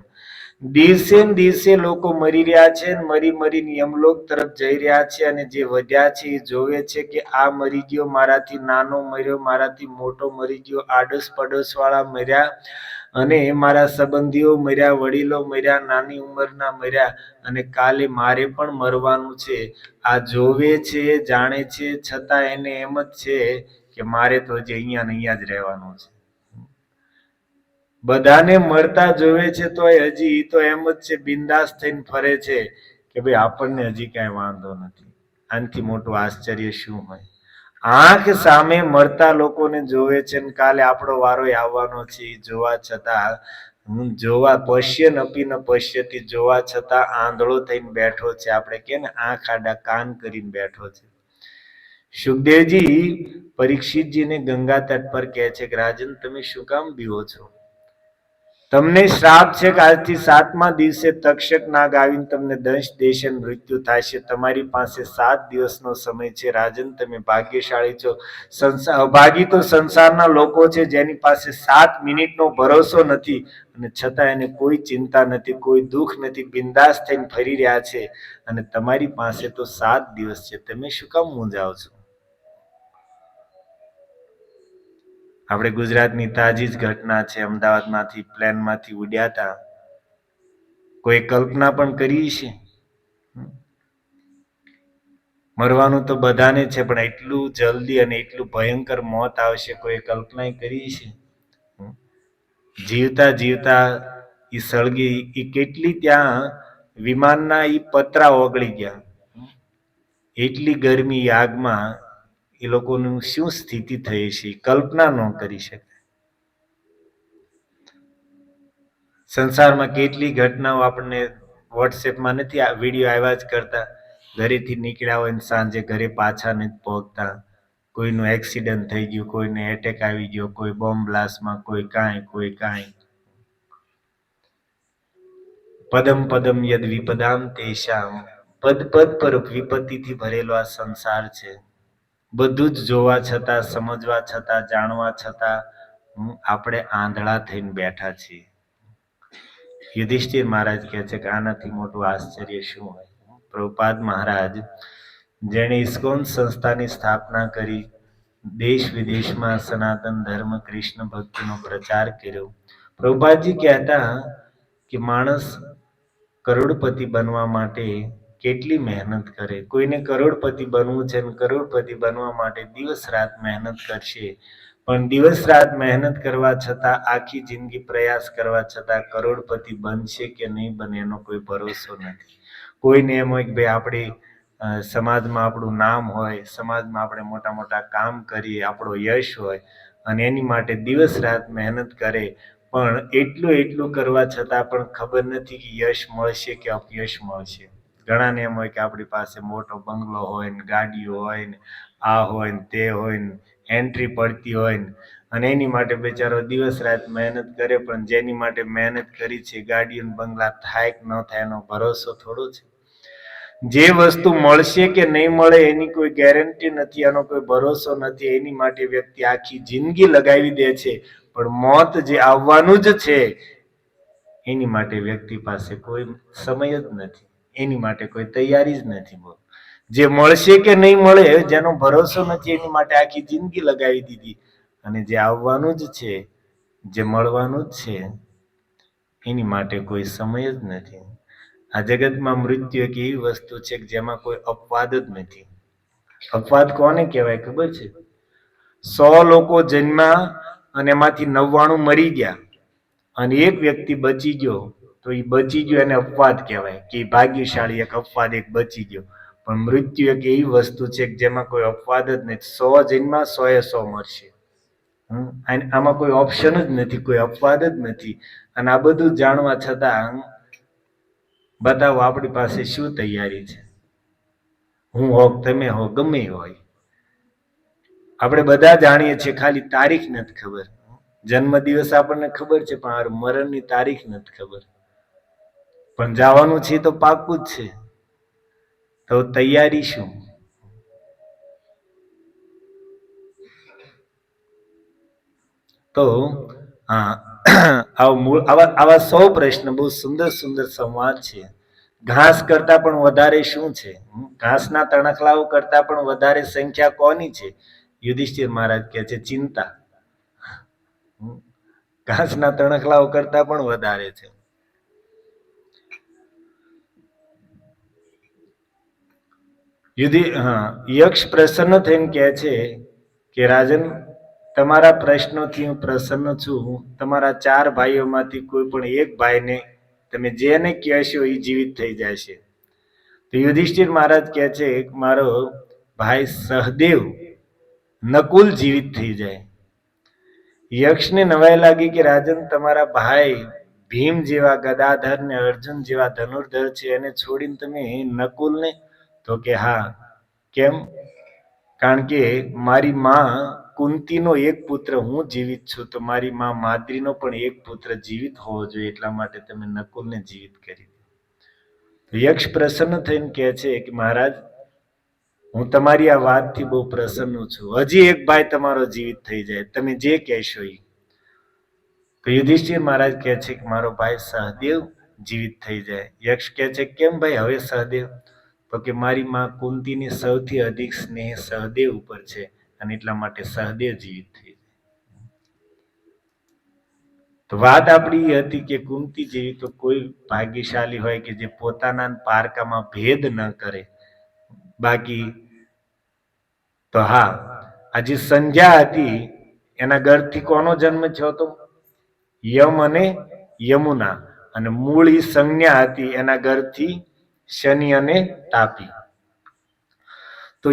દિવસે ને દિવસે લોકો મરી રહ્યા છે, મરીને યમલોક તરફ જઈ રહ્યા છે અને જે વધ્યા છે એ જોવે છે કે આ મરી ગયો, મારાથી નાનો મર્યો, મારાથી મોટો મરી ગયો, આડોશ પડોશ વાળા મર્યા અને મારા સંબંધીઓ મર્યા, વડીલો મર્યા, નાની ઉંમરના મર્યા અને કાલે મારે પણ મરવાનું છે. આ જોવે છે, જાણે છે, છતાં એને એમ જ છે કે મારે તો હજી અહીંયા ને અહીંયા જ રહેવાનું છે. બધાને મરતા જોવે છે તો હજી તો એમ જ છે, બિંદાસ થઈને ફરે છે કે ભાઈ આપણને હજી કાંઈ વાંધો નથી. આનાથી મોટું આશ્ચર્ય શું હોય? આંખ સામે મરતા લોકોને જોવે છે ને કાલે આપણો વારો આવવાનો છે જોવા છતાં પશ્યન અપી ન પશ્યતી, જોવા છતાં આંધળો થઈને બેઠો છે. આપણે કે ને આંખ આડા કાન કરીને બેઠો છે. સુખદેવજી પરીક્ષિતજીને ગંગા તટ પર કહે છે કે રાજન, તમે શું કામ બીવો છો? તમને શ્રાપ છે કે આજથી 7મા દિવસે તક્ષક નાગ આવીને તમને દંશ દેશે, મૃત્યુ થશે. તમારી પાસે 7 દિવસનો સમય છે. રાજન, તમે ભાગ્યશાળી છો. અભાગી તો સંસારના લોકો છે જેની પાસે 7 મિનિટનો ભરોસો નથી અને છતાં એને કોઈ ચિંતા નથી, કોઈ દુઃખ નથી, બિંદાસ થઈને ફરી રહ્યા છે અને તમારી પાસે તો 7 દિવસ છે. તમે શું કામ મૂંઝાવ છો? આપણે ગુજરાતની તાજી જ ઘટના છે. અમદાવાદમાંથી પ્લેનમાંથી ઉડ્યા હતા. કોઈ કલ્પના પણ કરી છે? મરવાનું તો બધાને છે, પણ એટલું જલ્દી અને એટલું ભયંકર મોત આવશે કોઈ કલ્પના કરી છે? જીવતા જીવતા ઈ સળગી, ઈ કેટલી ત્યાં વિમાનના ઈ પતરા ઓગળી ગયા. એટલી ગરમી આગમાં એ લોકોનું શું સ્થિતિ થઈ છે કલ્પના ન કરી શકે. સંસારમાં કેટલી ઘટનાઓ આપણને વોટ્સએપમાં નથી વિડીયો આવ્યા જ કરતા ઘરેથી નીકળ્યા હોય ને સાંજે ઘરે પાછા નથી પહોંચતા, કોઈનું એક્સિડન્ટ થઈ ગયું, કોઈને એટેક આવી ગયો, કોઈ બોમ્બ બ્લાસ્ટમાં, કોઈ કાંઈ. પદમ પદમ યદ વિપદામ તેષામ, પદ પદ પર વિપત્તિથી ભરેલો આ સંસાર છે. બધું જ જોવા છતાં, સમજવા છતાં, જાણવા છતાં આપણે આંધળા થઈને બેઠા છીએ. યુધિષ્ઠિર મહારાજ કહે છે કે આનાથી મોટું આશ્ચર્ય શું હોય. પ્રભુપાદ મહારાજ જેણે ઇસ્કોન સંસ્થાની સ્થાપના કરી, દેશ વિદેશમાં સનાતન ધર્મ કૃષ્ણ ભક્તિનો પ્રચાર કર્યો. પ્રભુપાદજી કહેતા કે માણસ કરોડપતિ બનવા માટે કેટલી મહેનત કરે. કોઈને કરોડપતિ બનવું છે, કરોડપતિ બનવા માટે દિવસ રાત મહેનત કરશે, પણ દિવસ રાત મહેનત કરવા છતાં, આખી જિંદગી પ્રયાસ કરવા છતાં કરોડપતિ બનશે કે નહીં બને એનો કોઈ ભરોસો નથી. કોઈને એમ હોય કે ભાઈ આપણી સમાજમાં આપણું નામ હોય, સમાજમાં આપણે મોટા મોટા કામ કરીએ, આપણો યશ હોય, અને એની માટે દિવસ રાત મહેનત કરે, પણ એટલું કરવા છતાં પણ ખબર નથી કે યશ મળશે કે અપયશ મળશે. ઘણાને એમ હોય કે આપણી પાસે મોટો બંગલો હોય ને, ગાડીઓ હોય ને, આ હોય ને, તે હોય ને, એન્ટ્રી પડતી હોય ને, અને એની માટે બેચારો દિવસ રાત મહેનત કરે, પણ જેની માટે મહેનત કરી છે ગાડીઓ બંગલા થાય કે ન થાય એનો ભરોસો થોડો છે. જે વસ્તુ મળશે કે નહીં મળે એની કોઈ ગેરંટી નથી, એનો કોઈ ભરોસો નથી. એની માટે વ્યક્તિ આખી જિંદગી લગાવી દે છે, પણ મોત જે આવવાનું જ છે એની માટે વ્યક્તિ પાસે કોઈ સમય જ નથી, એની માટે કોઈ તૈયારી જ નથી. જે મળશે કે નહીં મળે જેનો ભરોસો નથી, એની માટે આખી જિંદગી લગાવી દીધી, અને જે આવવાનું જ છે, જે મળવાનું જ છે એની માટે કોઈ સમય જ નથી. આ જગતમાં મૃત્યુ એક એવી વસ્તુ છે કે જેમાં કોઈ અપવાદ જ નથી. અપવાદ કોને કહેવાય ખબર છે? 100 લોકો જન્મ્યા અને એમાંથી 99 મરી ગયા, અને એક વ્યક્તિ બચી ગયો, તો એ બચી ગયો એને અપવાદ કહેવાય કે ભાગ્યશાળી એક અપવાદ એક બચી ગયો. પણ મૃત્યુ એક એવી વસ્તુ છે કે જેમાં કોઈ અપવાદ જ નથી. 100 જન્મ્યા 100 એ 100 મરશે. આમાં કોઈ ઓપ્શન જ નથી, કોઈ અપવાદ જ નથી. અને આ બધું જાણવા છતાં બતાવો આપણી પાસે શું તૈયારી છે? હું હોક, તમે હો, ગમે હોય, આપણે બધા જાણીએ છીએ, ખાલી તારીખ નથી ખબર. જન્મ દિવસ આપણને ખબર છે, પણ મરણની તારીખ નથી ખબર. પણ જવાનું છે તો પાક્કું જ છે. તો તૈયારી શું? તો આવા 100 પ્રશ્ન, બહુ સુંદર સુંદર સંવાદ છે. ઘાસ કરતા પણ વધારે શું છે? ઘાસના તણખલાઓ કરતા પણ વધારે સંખ્યા કોની છે? યુધિષ્ઠિર મહારાજ કહે છે ચિંતા. ઘાસના તણખલાઓ કરતા પણ વધારે છે. યક્ષ પ્રસન્ન થઈને કહે છે કે રાજન, તમારા પ્રશ્નોથી હું પ્રસન્ન છું. તમારા 4 ભાઈઓમાંથી કોઈ પણ એક ભાઈને તમે જેને કહેશો એ જીવિત થઈ જશે. તો યુધિષ્ઠિર મહારાજ કહે છે મારો ભાઈ સહદેવ, નકુલ જીવિત થઈ જાય. યક્ષને નવાઈ લાગી કે રાજન, તમારા ભાઈ ભીમ જેવા ગદાધર ને અર્જુન જેવા ધનુર્ધર છે, એને છોડીને તમે નકુલને? તો કે હા. કેમ? કારણ કે મારી માં કુંતીનો એક પુત્ર હું જીવિત છું, તો મારી માં માદ્રીનો પણ એક પુત્ર જીવિત હોવો જોઈએ, એટલા માટે તમે નકુલને જીવિત કરી. યક્ષ પ્રસન્ન થઈને કહે છે કે મહારાજ, હું તમારી આ વાતથી બહુ પ્રસન્ન છું. હજી એક ભાઈ તમારો જીવિત થઈ જાય, તમે જે કહેશો એ. તો યુધિષ્ઠિર મહારાજ કહે છે કે મારો ભાઈ સહદેવ જીવિત થઈ જાય. યક્ષ કહે છે કેમ ભાઈ હવે સહદેવ? તો કે મારી માં કુંતીની સૌથી અધિક સ્નેહ સહદેવ ઉપર છે, અને એટલા માટે સહદેવ જીવિત થઈ જાય. તો વાત આપણી એ હતી કે કુંતી જેવી તો કોઈ ભાગ્યશાળી હોય કે જે પોતાના પારકામાં ભેદ ન કરે. બાકી તો હા, આજે સંધ્યા હતી એના ઘરથી કોનો જન્મ થયો હતો? યમ અને યમુના. અને મૂળ સંજ્ઞા હતી એના ઘરથી શનિ અને તાપી. તો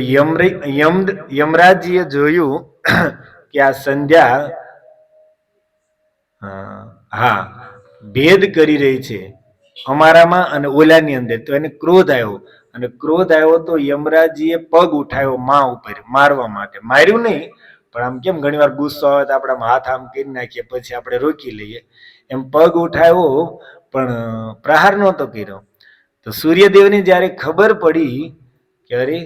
યમરાજીએ જોયું કે આ સંધ્યા ભેદ કરી રહી છે અમારામાં અને ઓલાની અંદર. તો એને ક્રોધ આવ્યો અને ક્રોધ આવ્યો તો યમરાજીએ પગ ઉઠાવ્યો માં ઉપર મારવા માટે. માર્યું નહીં, પણ આમ કેમ ઘણીવાર ગુસ્સો આવે તો આપણે હાથ આમ કરી નાખીએ, પછી આપણે રોકી લઈએ, એમ પગ ઉઠાવ્યો પણ પ્રહાર નહોતો કર્યો. તો સૂર્યદેવને જ્યારે ખબર પડી કે અરે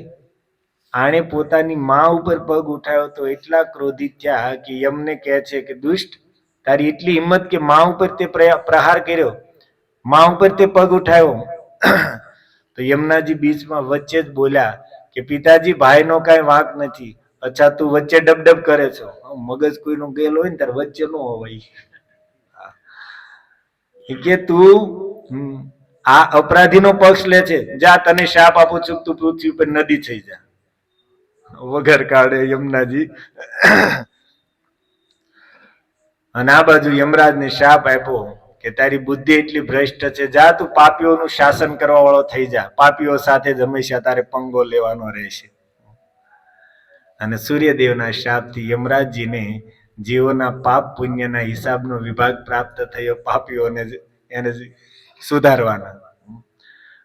આણે પોતાની માં ઉપર પગ ઉઠાવ્યો તો એટલા ક્રોધિત થયા કે યમને કહે છે કે દુષ્ટ, તારી એટલી હિંમત કે માં ઉપર તે પ્રહાર કર્યો, માં ઉપર તે પગ ઉઠાવ્યો. તો યમનાજી બીચમાં વચ્ચે જ બોલ્યા કે પિતાજી, ભાઈનો કાંઈ વાંક નથી. અચ્છા, તું વચ્ચે ડબડબ કરે છો. મગજ કોઈનું ગયેલું હોય ને ત્યારે વચ્ચે ન હોવાય કે તું આ અપરાધીનો પક્ષ લે છે. જા, તને શાપ આપું છું, તું પૃથ્વી પર નદી થઈ જા. વગર કાઢે યમનાજી. અને આ બાજુ યમરાજને શાપ આપ્યો કે તારી બુદ્ધિ એટલી ભ્રષ્ટ છે, જા તું પાપીઓનું શાસન કરવા વાળો થઈ જા. પાપીઓ સાથે જ હંમેશા તારે પંગો લેવાનો રહેશે. અને સૂર્યદેવના શાપથી યમરાજજીને જીવોના પાપ પુણ્યના હિસાબનો વિભાગ પ્રાપ્ત થયો, પાપીઓને એને સુધારવાના.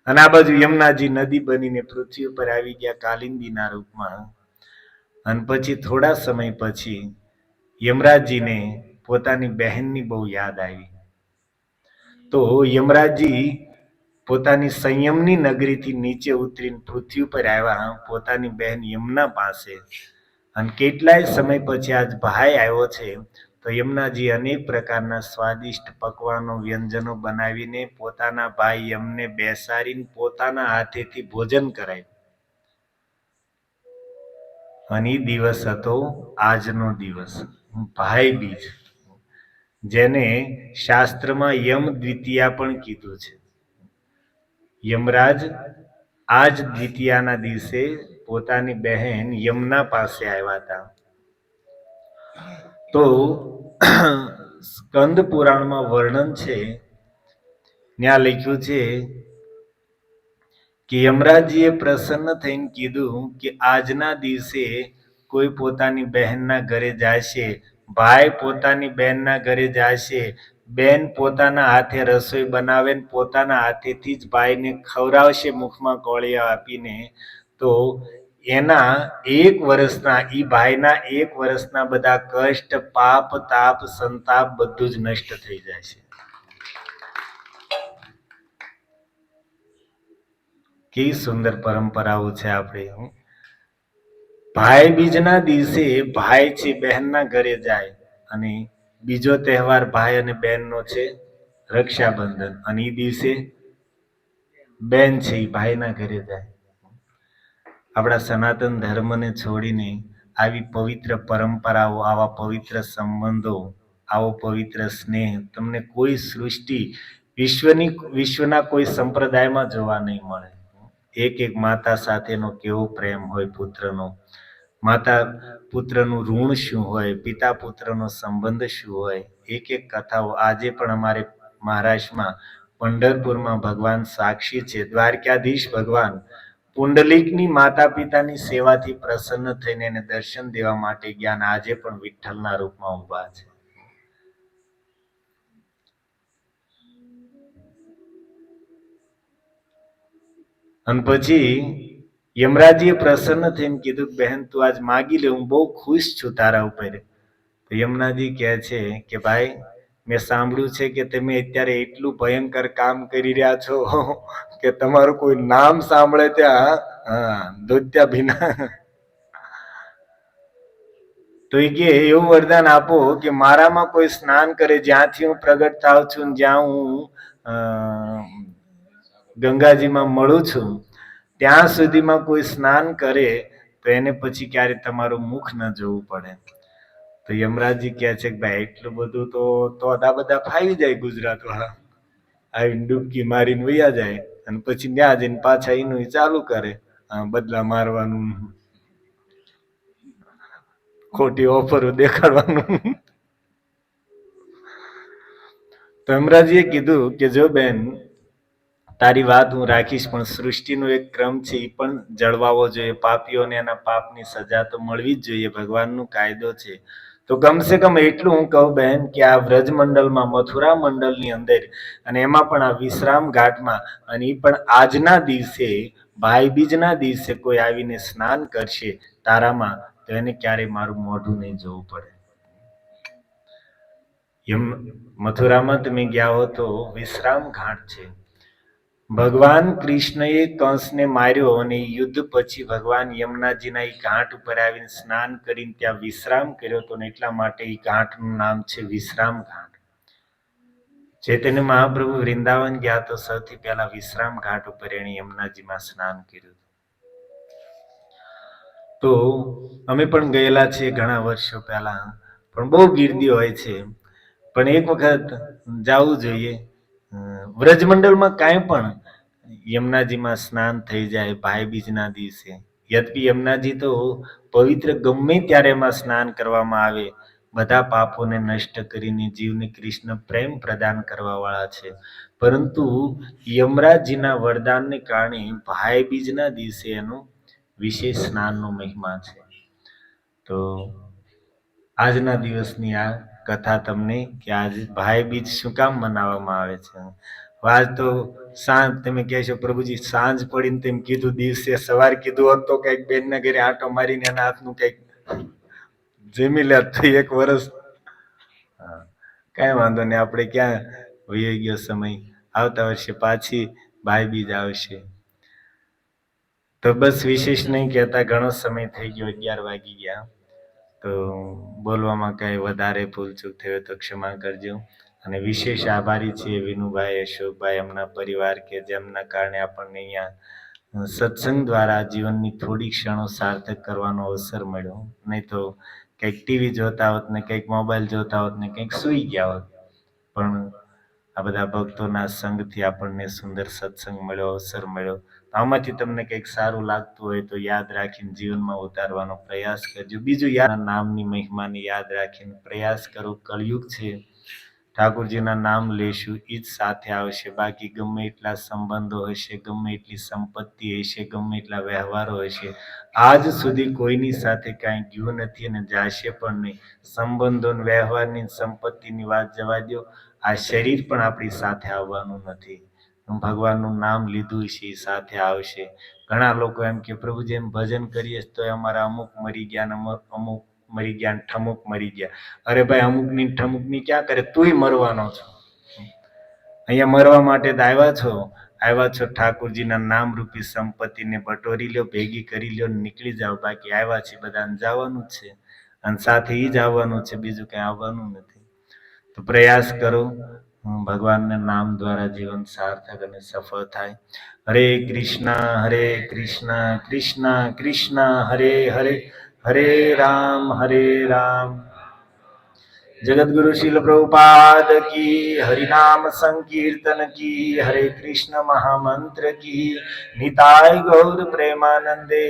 અને આ બાજુ યમનાજી નદી બનીને પૃથ્વી ઉપર આવી ગયા કાલિંદીના રૂપમાં. અને પછી થોડા સમય પછી યમરાજજીને પોતાની બહેનની બહુ યાદ આવી. તો યમરાજજી પોતાની સંયમની નગરીથી નીચે ઉતરીને પૃથ્વી પર આવ્યા પોતાની બહેન યમુના પાસે. અને કેટલાય સમય પછી આજ ભાઈ આવ્યો છે, તો યમુનાજી અનેક પ્રકારના સ્વાદિષ્ટ પકવાનો વ્યંજનો બનાવીને પોતાના ભાઈ યમને બેસાડીને પોતાના હાથેથી ભોજન કરાવ્યું. અને એ દિવસ હતો આજનો દિવસ, ભાઈ બીજ, જેને શાસ્ત્રમાં યમ દ્વિતીયા પણ કીધું છે. યમરાજ આજ દ્વિતીયાના દિવસે પોતાની બહેન યમુના પાસે આવ્યા હતા. તો સ્કંદ પુરાણમાં વર્ણન છે, ત્યાં લખ્યું છે કે યમરાજજીએ પ્રસન્ન થઈને કીધું કે આજના દિવસે કોઈ પોતાની બહેનના ઘરે જશે, ભાઈ પોતાની બહેનના ઘરે જશે, બેન પોતાના હાથે રસોઈ બનાવે ને પોતાના હાથેથી જ ભાઈને ખવડાવશે મુખમાં કોળિયા આપીને, તો એના એક વર્ષના, ઈ ભાઈના એક વર્ષના બધા કષ્ટ, પાપ, તાપ, સંતાપ બધું જ નષ્ટ થઈ જશે. કેવી સુંદર પરંપરાઓ છે આપણી. ભાઈ બીજના દિવસે ભાઈ છે બહેનના ઘરે જાય. અને બીજો તહેવાર ભાઈ અને બહેનનો છે રક્ષાબંધન. અને એ દિવસે બેન છે એ ભાઈના ઘરે જાય. આપણા સનાતન ધર્મને છોડીને આવી પવિત્ર પરંપરાઓ, આવા પવિત્ર સંબંધો, આવો પવિત્ર સ્નેહ તમને કોઈ સૃષ્ટિ વિશ્વના કોઈ સંપ્રદાયમાં જોવા નહીં મળે. એક એક માતા સાથેનો કેવો પ્રેમ હોય પુત્રનો, માતા પુત્રનું ઋણ શું હોય, પિતા પુત્રનો સંબંધ શું હોય. એક એક કથાઓ આજે પણ અમારે મહારાષ્ટ્રમાં પંઢરપુરમાં ભગવાન સાક્ષી છે, દ્વારકાધીશ ભગવાન પુંડલિકની માતા પિતાની સેવાથી પ્રસન્ન થઈને એને દર્શન દેવા માટે ગયા. આજે પણ વિઠ્ઠલના રૂપમાં ઊભા છે. અને પછી યમરાજીએ પ્રસન્ન થઈને કીધું બહેન તું આજ માગી લે, હું બહુ ખુશ છું તારા ઉપર. તો યમુનાજી કહે છે કે ભાઈ મેં સાંભળ્યું છે કે તમે અત્યારે એટલું ભયંકર કામ કરી રહ્યા છો કે તમારું કોઈ નામ સાંભળે ત્યાં ધોત્યા ભીના. તો એ કે એવું વરદાન આપો કે મારામાં કોઈ સ્નાન કરે, જ્યાંથી હું પ્રગટ થાઉં છું, જ્યાં હું ગંગાજીમાં મળું છું ત્યાં સુધીમાં કોઈ સ્નાન કરે તો એને પછી ક્યારે તમારું મુખ ન જોવું પડે. તો યમરાજજી કહે છે કે ભાઈ એટલું બધું તો આ બધા ફાવી જાય ગુજરાત વાળા, આવીને ડૂબકી મારીને વયા જાય અને પછી ત્યાં જઈને પાછા એનું ચાલુ કરે બદલા મારવાનું, ખોટી ઓફરો દેખાડવાનું. તો યમરાજીએ કીધું કે જો બેન તારી વાત હું રાખીશ, પણ સૃષ્ટિનો એક ક્રમ છે એ પણ જળવાવો જોઈએ. પાપીઓને એના પાપની સજા તો મળવી જ જોઈએ, ભગવાનનો કાયદો છે. તો કમસે કમ એટલું હું કહું બહેન કે આ વ્રજમંડળમાં, મથુરા મંડળની અંદર, અને એમાં પણ આ વિશ્રામ ઘાટમાં, અને એ પણ આજના દિવસે ભાઈ બીજના દિવસે કોઈ આવીને સ્નાન કરશે તારામાં તો એને ક્યારેય મારું મોઢું નહીં જોવું પડે. મથુરામાં તમે ગયા હો તો વિશ્રામ ઘાટ છે. ભગવાન કૃષ્ણએ કંસને માર્યો અને યુદ્ધ પછી ભગવાન યમુનાજીના એ ઘાટ ઉપર આવીને સ્નાન કરીને ત્યાં વિશ્રામ કર્યો હતો ને એટલા માટે એ ઘાટનું નામ છે વિશ્રામ ઘાટ. ચૈતન્ય મહાપ્રભુ વૃંદાવન ગયા તો સૌથી પહેલા વિશ્રામ ઘાટ ઉપર એણે યમુનાજીમાં સ્નાન કર્યું. તો અમે પણ ગયેલા છીએ ઘણા વર્ષો પહેલા, પણ બહુ ગીર્દી હોય છે, પણ એક વખત જવું જોઈએ. વ્રજમંડળમાં કાંઈ પણ યમુનાજીમાં સ્નાન થઈ જાય ભાઈ બીજના દિવસે. યદ્યપિ યમુનાજી તો પવિત્ર ગમે ત્યારે એમાં સ્નાન કરવામાં આવે, બધા પાપોને નષ્ટ કરીને જીવને કૃષ્ણ પ્રેમ પ્રદાન કરવા વાળા છે. પરંતુ યમરાજજીના વરદાનને કારણે ભાઈ બીજના દિવસે એનું વિશેષ સ્નાનનો મહિમા છે. તો આજના દિવસની આ કથા તમને કે આજ ભાઈ બીજ શું કામ મનાવવામાં આવે છે. આજ તો સાંજ તમે કહેશો પ્રભુજી સાંજ પડીને તેમ કીધું, દિવસે સવાર કીધું હોત તો કઈક બેનના ઘરે આંટો મારીને એના હાથનું કઈક જમી લે તો એક વર્ષ. કઈ વાંધો નહીં, આપણે ક્યાં વહી ગયો સમય. આવતા વર્ષે પાછી ભાઈ બીજ આવશે. તો બસ વિશેષ નહીં કહેતા, ઘણો સમય થઈ ગયો, 11 વાગી ગયા. તો બોલવામાં કઈ વધારે ભૂલચૂક થયો તો ક્ષમા કરજો. અને વિશેષ આભારી છીએ વિનુભાઈ, અશોકભાઈ, એમના પરિવાર કે જેમના કારણે આપણને અહીંયા સત્સંગ દ્વારા જીવનની થોડી ક્ષણો સાર્થક કરવાનો અવસર મળ્યો. નહીં તો કંઈક ટીવી જોતા હોત ને કંઈક મોબાઈલ જોતા હોત ને કંઈક સૂઈ ગયા હોત. પણ આ બધા ભક્તોના સંગથી આપણને સુંદર સત્સંગ મળ્યો, અવસર મળ્યો. આમાંથી તમને કંઈક સારું લાગતું હોય તો યાદ રાખીને જીવનમાં ઉતારવાનો પ્રયાસ કરજો. બીજું નામની મહિમાને યાદ રાખીને પ્રયાસ કરો. કળિયુગ છે, ઠાકોરજીના નામ લેશું એ જ સાથે આવશે. બાકી ગમે એટલા સંબંધો હશે, ગમે એટલી સંપત્તિ હશે, ગમે એટલા વ્યવહારો હશે, આજ સુધી કોઈની સાથે કાંઈ ગયું નથી અને જાશે પણ નહીં. સંબંધો, વ્યવહારની, સંપત્તિની વાત જવા દો, આ શરીર પણ આપણી સાથે આવવાનું નથી. ભગવાનનું નામ લીધું છે એ સાથે આવશે. ઘણા લોકો એમ કે પ્રભુજી એમ ભજન કરીએ તો અમારા અમુક મરી ગયા ને અમુક મરી ગયા ને ઠમુક મરી ગયા. અરે ભાઈ, અમુકની ઠમુકની ક્યાં કરે, તુંય મરવાનો છો. અહીંયા મરવા માટે જ આવ્યા છો ઠાકોરજીના નામ રૂપી સંપત્તિને બટોરી લ્યો, ભેગી કરી લ્યો, નીકળી જાઓ. બાકી આવ્યા છે બધાને જવાનું જ છે, અને સાથે એ જ આવવાનું છે, બીજું કઈ આવવાનું નથી. તો પ્રયાસ કરો ભગવાનના નામ દ્વારા જીવન સાર્થક અને સફળ થાય. હરે કૃષ્ણ કૃષ્ણ કૃષ્ણ હરે હરે, હરે રામ જગતગુરુ શીલ પ્રભુપાદ કી, હરિનામ સંકીર્તન કી, હરે કૃષ્ણ મહામંત્ર કી, નિતાય ગૌર પ્રેમાનંદે.